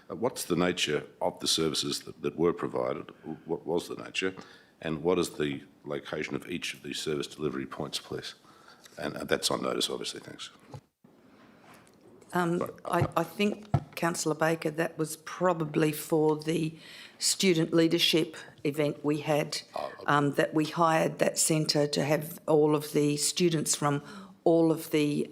What's the nature of the services that were provided? What was the nature? And what is the location of each of these service delivery points, please? And that's on notice, obviously. Thanks. I think, Councillor Baker, that was probably for the student leadership event we had, that we hired that centre to have all of the students from all of the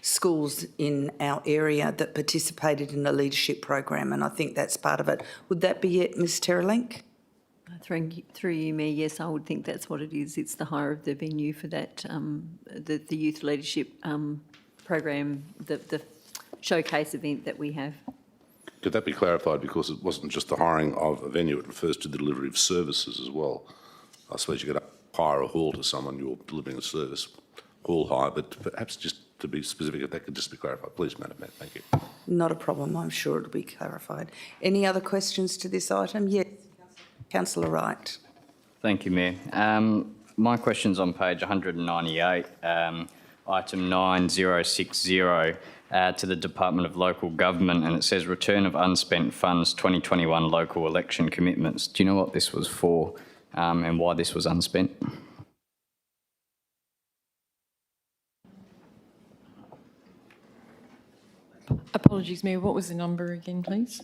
schools in our area that participated in the leadership program, and I think that's part of it. Would that be it, Ms Terrelink? Through you, Mayor, yes, I would think that's what it is. It's the hire of the venue for that, the youth leadership program, the showcase event that we have. Could that be clarified, because it wasn't just the hiring of a venue, it refers to the delivery of services as well. I suppose you could hire a hall to someone, you're delivering a service. Hall High, but perhaps just to be specific, if that could just be clarified. Please, Madam Mayor. Thank you. Not a problem. I'm sure it'll be clarified. Any other questions to this item? Yes, Councillor Wright. Thank you, Mayor. My question's on page 198, item 9060, to the Department of Local Government, and it says return of unspent funds 2021 local election commitments. Do you know what this was for and why this was unspent? Apologies, Mayor, what was the number again, please?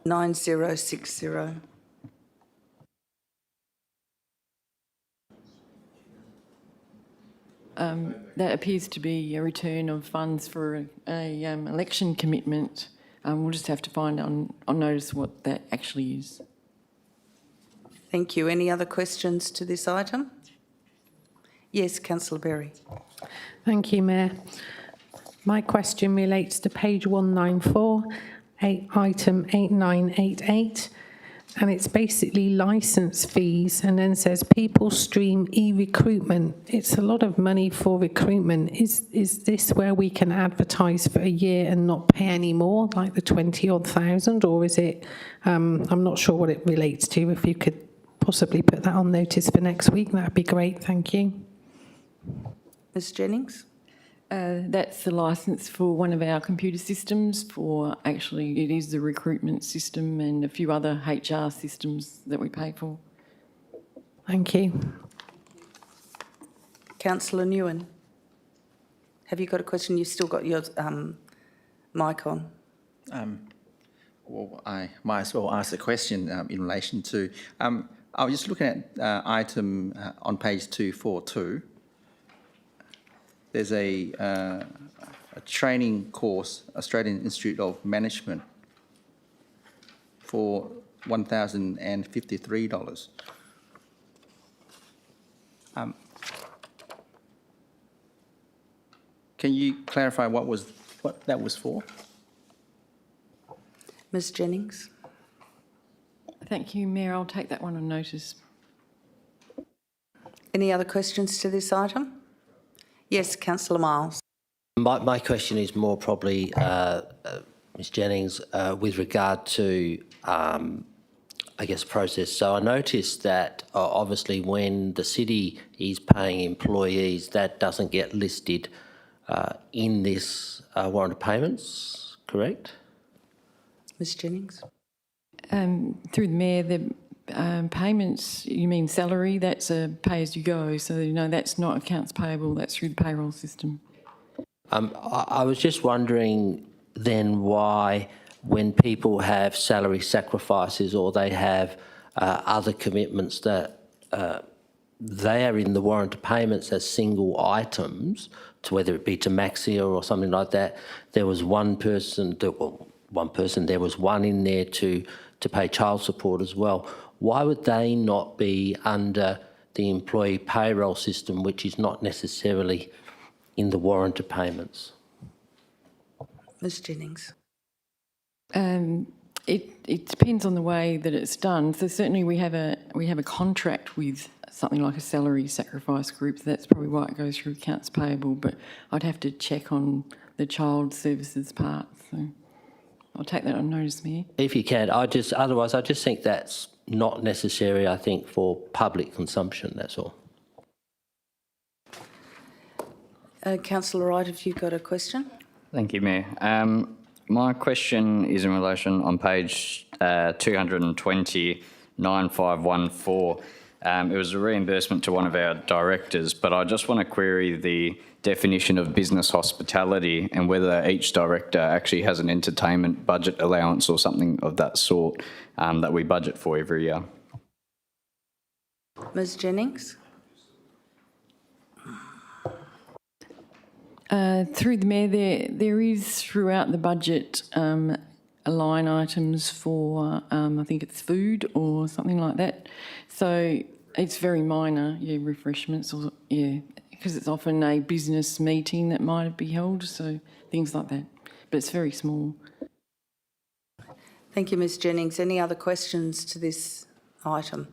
9060. That appears to be a return of funds for a election commitment. We'll just have to find on notice what that actually is. Thank you. Any other questions to this item? Yes, Councillor Berry. Thank you, Mayor. My question relates to page 194, item 8988, and it's basically licence fees, and then says people stream e-recruitment. It's a lot of money for recruitment. Is this where we can advertise for a year and not pay any more, like the 20-odd thousand, or is it, I'm not sure what it relates to. If you could possibly put that on notice for next week, that'd be great. Thank you. Ms Jennings? That's the licence for one of our computer systems for, actually, it is the recruitment system and a few other HR systems that we pay for. Thank you. Councillor Nguyen, have you got a question? You've still got your mic on. Well, I might as well ask a question in relation to, I was just looking at item on page 242. There's a training course, Australian Institute of Management, for $1,053. Can you clarify what that was for? Ms Jennings? Thank you, Mayor. I'll take that one on notice. Any other questions to this item? Yes, Councillor Miles. My question is more probably, Ms Jennings, with regard to, I guess, process. So I noticed that obviously when the city is paying employees, that doesn't get listed in this warrant of payments, correct? Ms Jennings? Through the Mayor, the payments, you mean salary, that's a pay-as-you-go, so that's not accounts payable, that's through the payroll system. I was just wondering then why, when people have salary sacrifices or they have other commitments that they are in the warrant of payments as single items, to whether it be to Maxia or something like that, there was one person, there was one in there to pay child support as well. Why would they not be under the employee payroll system, which is not necessarily in the warrant of payments? Ms Jennings? It depends on the way that it's done. So certainly we have a contract with something like a salary sacrifice group. That's probably why it goes through accounts payable. But I'd have to check on the child services part. So I'll take that on notice, Mayor. If you can, otherwise I just think that's not necessary, I think, for public consumption, that's all. Councillor Wright, have you got a question? Thank you, Mayor. My question is in relation on page 220, 9514. It was a reimbursement to one of our directors, but I just want to query the definition of business hospitality and whether each director actually has an entertainment budget allowance or something of that sort that we budget for every year. Ms Jennings? Through the Mayor, there is throughout the budget line items for, I think it's food or something like that. So it's very minor, refreshments or, because it's often a business meeting that might be held, so things like that. But it's very small. Thank you, Ms Jennings. Any other questions to this item?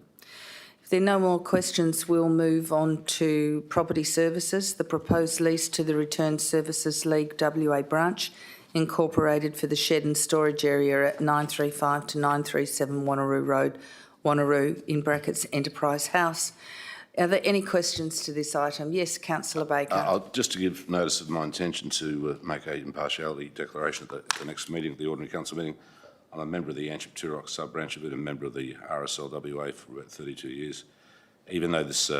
If If there are no more questions, we'll move on to property services. The proposed lease to the Return Services League WA branch incorporated for the shed and storage area at 935 to 937 Wanneroo Road, Wanneroo, in brackets Enterprise House. Are there any questions to this item? Yes, Councillor Baker. Just to give notice of my intention to make an impartiality declaration at the next meeting, the ordinary council meeting. I'm a member of the Yanchep-Turock sub-branch of it, a member of the RSLWA for about 32 years. Even though this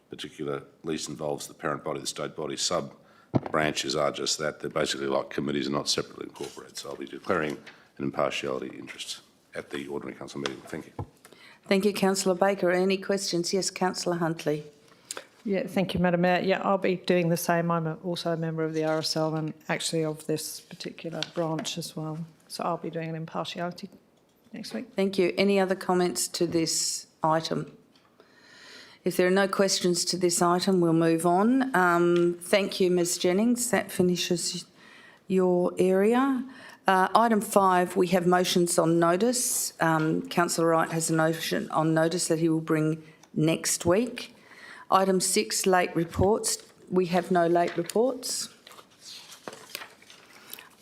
particular lease involves the parent body, the state body, sub-branches are just that. They're basically like committees and not separately incorporated. So I'll be declaring an impartiality interest at the ordinary council meeting. Thank you. Thank you, Councillor Baker. Any questions? Yes, Councillor Huntley. Yeah, thank you, Madam Mayor. Yeah, I'll be doing the same. I'm also a member of the RSL and actually of this particular branch as well. So I'll be doing an impartiality next week. Thank you. Any other comments to this item? If there are no questions to this item, we'll move on. Thank you, Ms Jennings. That finishes your area. Item 5, we have motions on notice. Councillor Wright has a motion on notice that he will bring next week. Item 6, late reports. We have no late reports.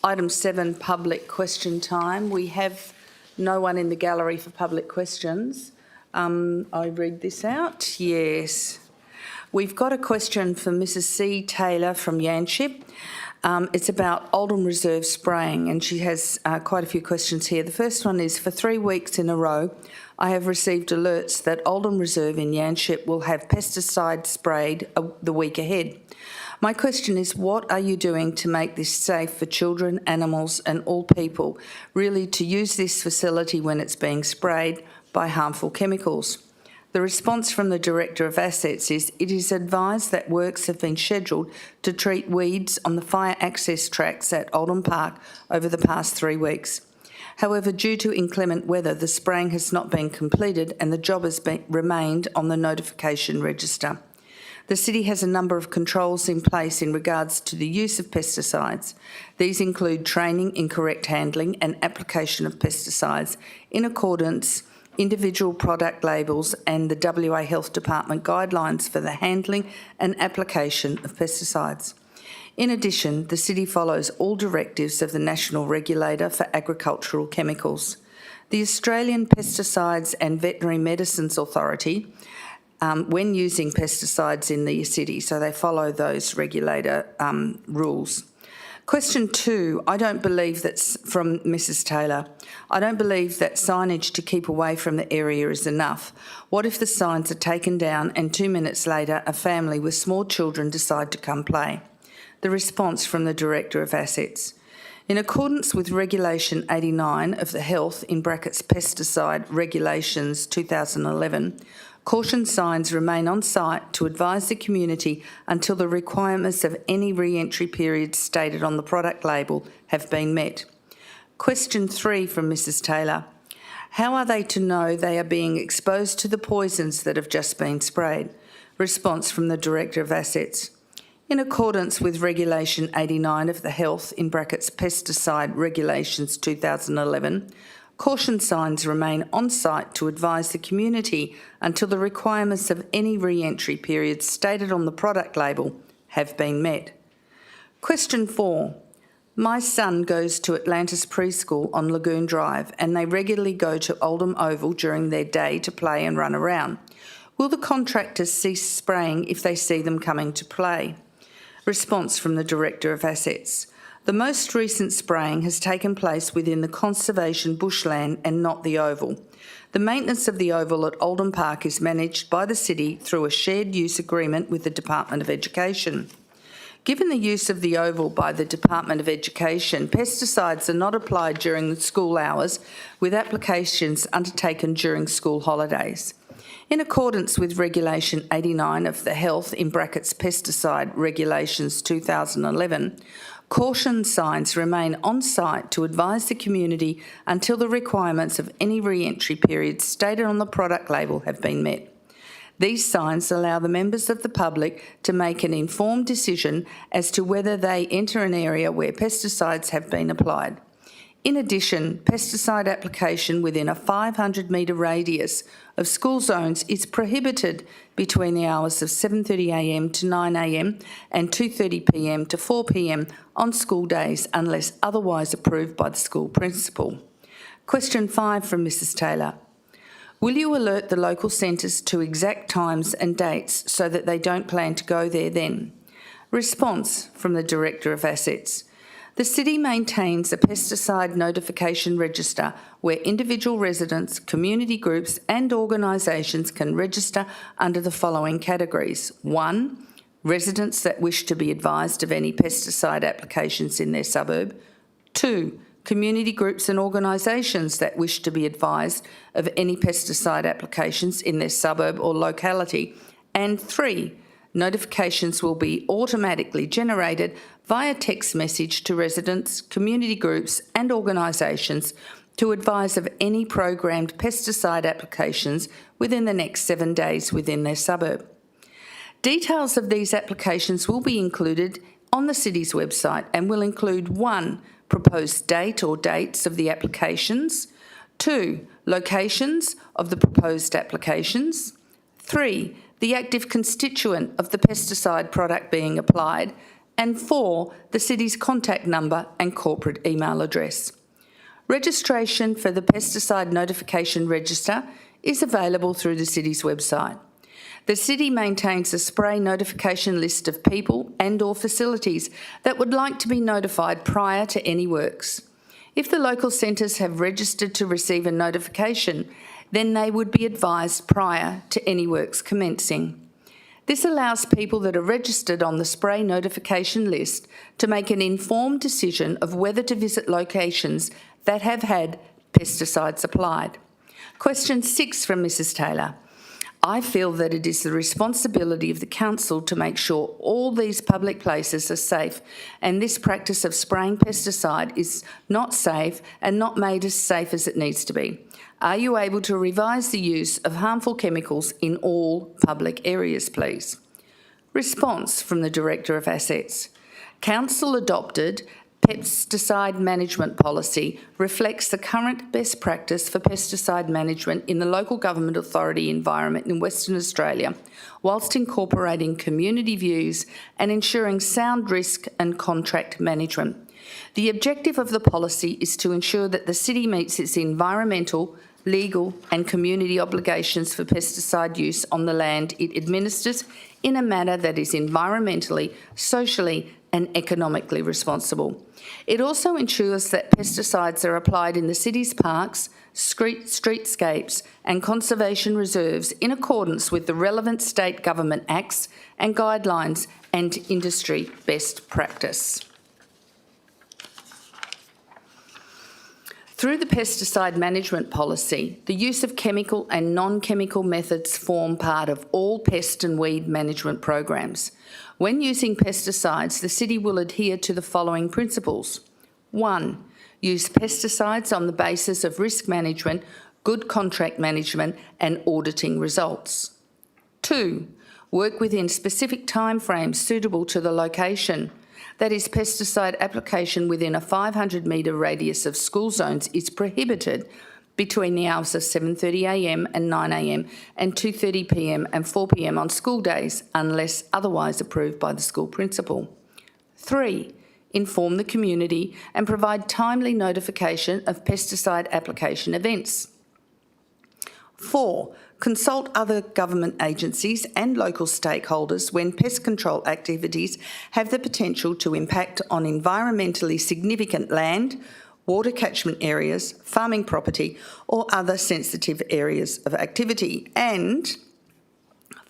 Item 7, public question time. We have no one in the gallery for public questions. I read this out. Yes. We've got a question from Mrs C Taylor from Yanchep. It's about Oldham Reserve spraying, and she has quite a few questions here. The first one is, for 3 weeks in a row, I have received alerts that Oldham Reserve in Yanchep will have pesticide sprayed the week ahead. My question is, what are you doing to make this safe for children, animals and all people, really to use this facility when it's being sprayed by harmful chemicals? The response from the Director of Assets is, it is advised that works have been scheduled to treat weeds on the fire access tracks at Oldham Park over the past 3 weeks. However, due to inclement weather, the spraying has not been completed and the job has remained on the notification register. The City has a number of controls in place in regards to the use of pesticides. These include training in correct handling and application of pesticides in accordance individual product labels and the WA Health Department guidelines for the handling and application of pesticides. In addition, the City follows all directives of the National Regulator for Agricultural Chemicals. The Australian Pesticides and Veterinary Medicines Authority, when using pesticides in the city, so they follow those regulator rules. Question 2, I don't believe that's from Mrs Taylor. I don't believe that signage to keep away from the area is enough. What if the signs are taken down and 2 minutes later a family with small children decide to come play? The response from the Director of Assets. In accordance with Regulation 89 of the Health in brackets Pesticide Regulations 2011, caution signs remain on site to advise the community until the requirements of any re-entry period stated on the product label have been met. Question 3 from Mrs Taylor. How are they to know they are being exposed to the poisons that have just been sprayed? Response from the Director of Assets. In accordance with Regulation 89 of the Health in brackets Pesticide Regulations 2011, caution signs remain on site to advise the community until the requirements of any re-entry period stated on the product label have been met. Question 4. My son goes to Atlantis Preschool on Lagoon Drive and they regularly go to Oldham Oval during their day to play and run around. Will the contractors cease spraying if they see them coming to play? Response from the Director of Assets. The most recent spraying has taken place within the conservation bushland and not the Oval. The maintenance of the Oval at Oldham Park is managed by the City through a shared use agreement with the Department of Education. Given the use of the Oval by the Department of Education, pesticides are not applied during the school hours, with applications undertaken during school holidays. In accordance with Regulation 89 of the Health in brackets Pesticide Regulations 2011, caution signs remain on site to advise the community until the requirements of any re-entry period stated on the product label have been met. These signs allow the members of the public to make an informed decision as to whether they enter an area where pesticides have been applied. In addition, pesticide application within a 500-metre radius of school zones is prohibited between the hours of 7:30am to 9am and 2:30pm to 4pm on school days unless otherwise approved by the school principal. Question 5 from Mrs Taylor. Will you alert the local centres to exact times and dates so that they don't plan to go there then? Response from the Director of Assets. The City maintains a pesticide notification register where individual residents, community groups and organisations can register under the following categories. 1. Residents that wish to be advised of any pesticide applications in their suburb. 2. Community groups and organisations that wish to be advised of any pesticide applications in their suburb or locality. And 3. Notifications will be automatically generated via text message to residents, community groups and organisations to advise of any programmed pesticide applications within the next 7 days within their suburb. Details of these applications will be included on the City's website and will include 1. Proposed date or dates of the applications. 2. Locations of the proposed applications. 3. The active constituent of the pesticide product being applied. And 4. The City's contact number and corporate email address. Registration for the Pesticide Notification Register is available through the City's website. The City maintains a spray notification list of people and/or facilities that would like to be notified prior to any works. If the local centres have registered to receive a notification, then they would be advised prior to any works commencing. This allows people that are registered on the spray notification list to make an informed decision of whether to visit locations that have had pesticides applied. Question 6 from Mrs Taylor. I feel that it is the responsibility of the Council to make sure all these public places are safe, and this practice of spraying pesticide is not safe and not made as safe as it needs to be. Are you able to revise the use of harmful chemicals in all public areas, please? Response from the Director of Assets. Council adopted pesticide management policy reflects the current best practice for pesticide management in the local government authority environment in Western Australia, whilst incorporating community views and ensuring sound risk and contract management. The objective of the policy is to ensure that the City meets its environmental, legal and community obligations for pesticide use on the land it administers in a manner that is environmentally, socially and economically responsible. It also ensures that pesticides are applied in the City's parks, streetscapes and conservation reserves in accordance with the relevant state government acts and guidelines and industry best practice. Through the pesticide management policy, the use of chemical and non-chemical methods form part of all pest and weed management programs. When using pesticides, the City will adhere to the following principles. 1. Use pesticides on the basis of risk management, good contract management and auditing results. 2. Work within specific timeframes suitable to the location. That is, pesticide application within a 500-metre radius of school zones is prohibited between the hours of 7:30am and 9am and 2:30pm and 4pm on school days unless otherwise approved by the school principal. 3. Inform the community and provide timely notification of pesticide application events. 4. Consult other government agencies and local stakeholders when pest control activities have the potential to impact on environmentally significant land, water catchment areas, farming property or other sensitive areas of activity. And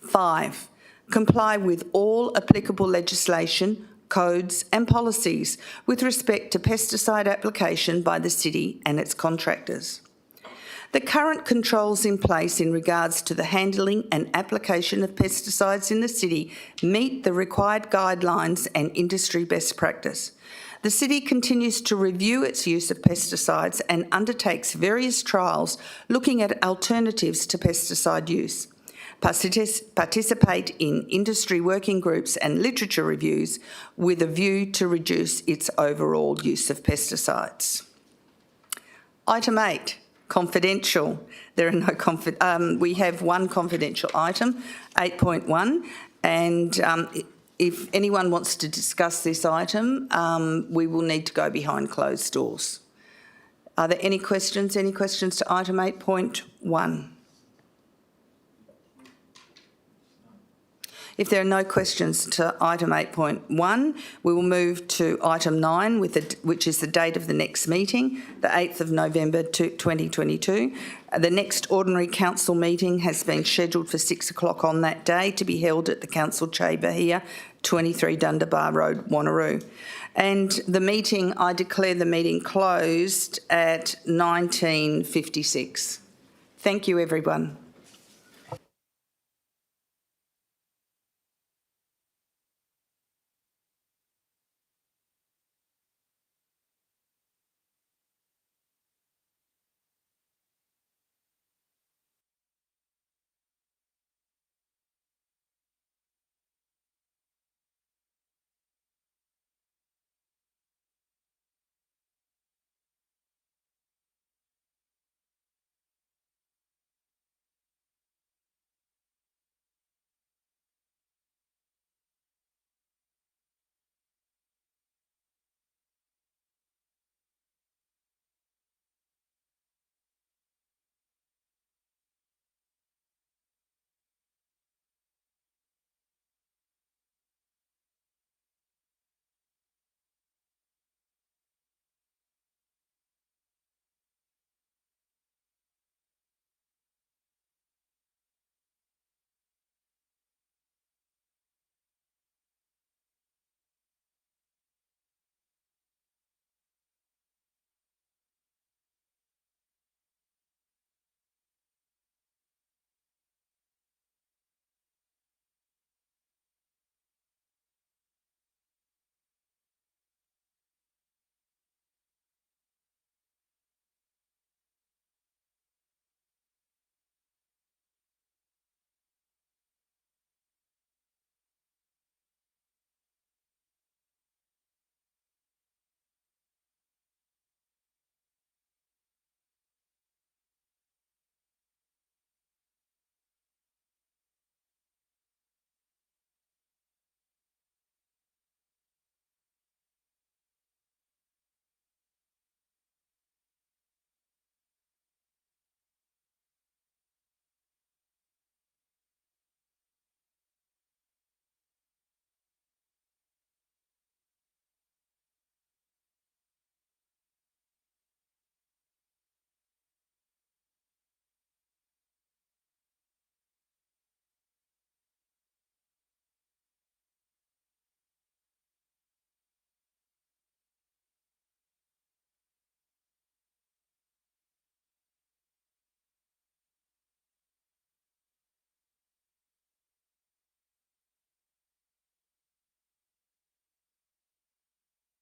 5. Comply with all applicable legislation, codes and policies with respect to pesticide application by the City and its contractors. The current controls in place in regards to the handling and application of pesticides in the City meet the required guidelines and industry best practice. The City continues to review its use of pesticides and undertakes various trials looking at alternatives to pesticide use. Participate in industry working groups and literature reviews with a view to reduce its overall use of pesticides. Item 8, confidential. There are no we have one confidential item, 8.1, and if anyone wants to discuss this item, we will need to go behind closed doors. Are there any questions? Any questions to item 8.1? If there are no questions to item 8.1, we will move to item 9, which is the date of the next meeting, the 8th of November 2022. The next ordinary council meeting has been scheduled for 6 o'clock on that day to be held at the council chamber here, 23 Dundebar Road, Wanneroo. And the meeting, I declare the meeting closed at 19:56. Thank you, everyone.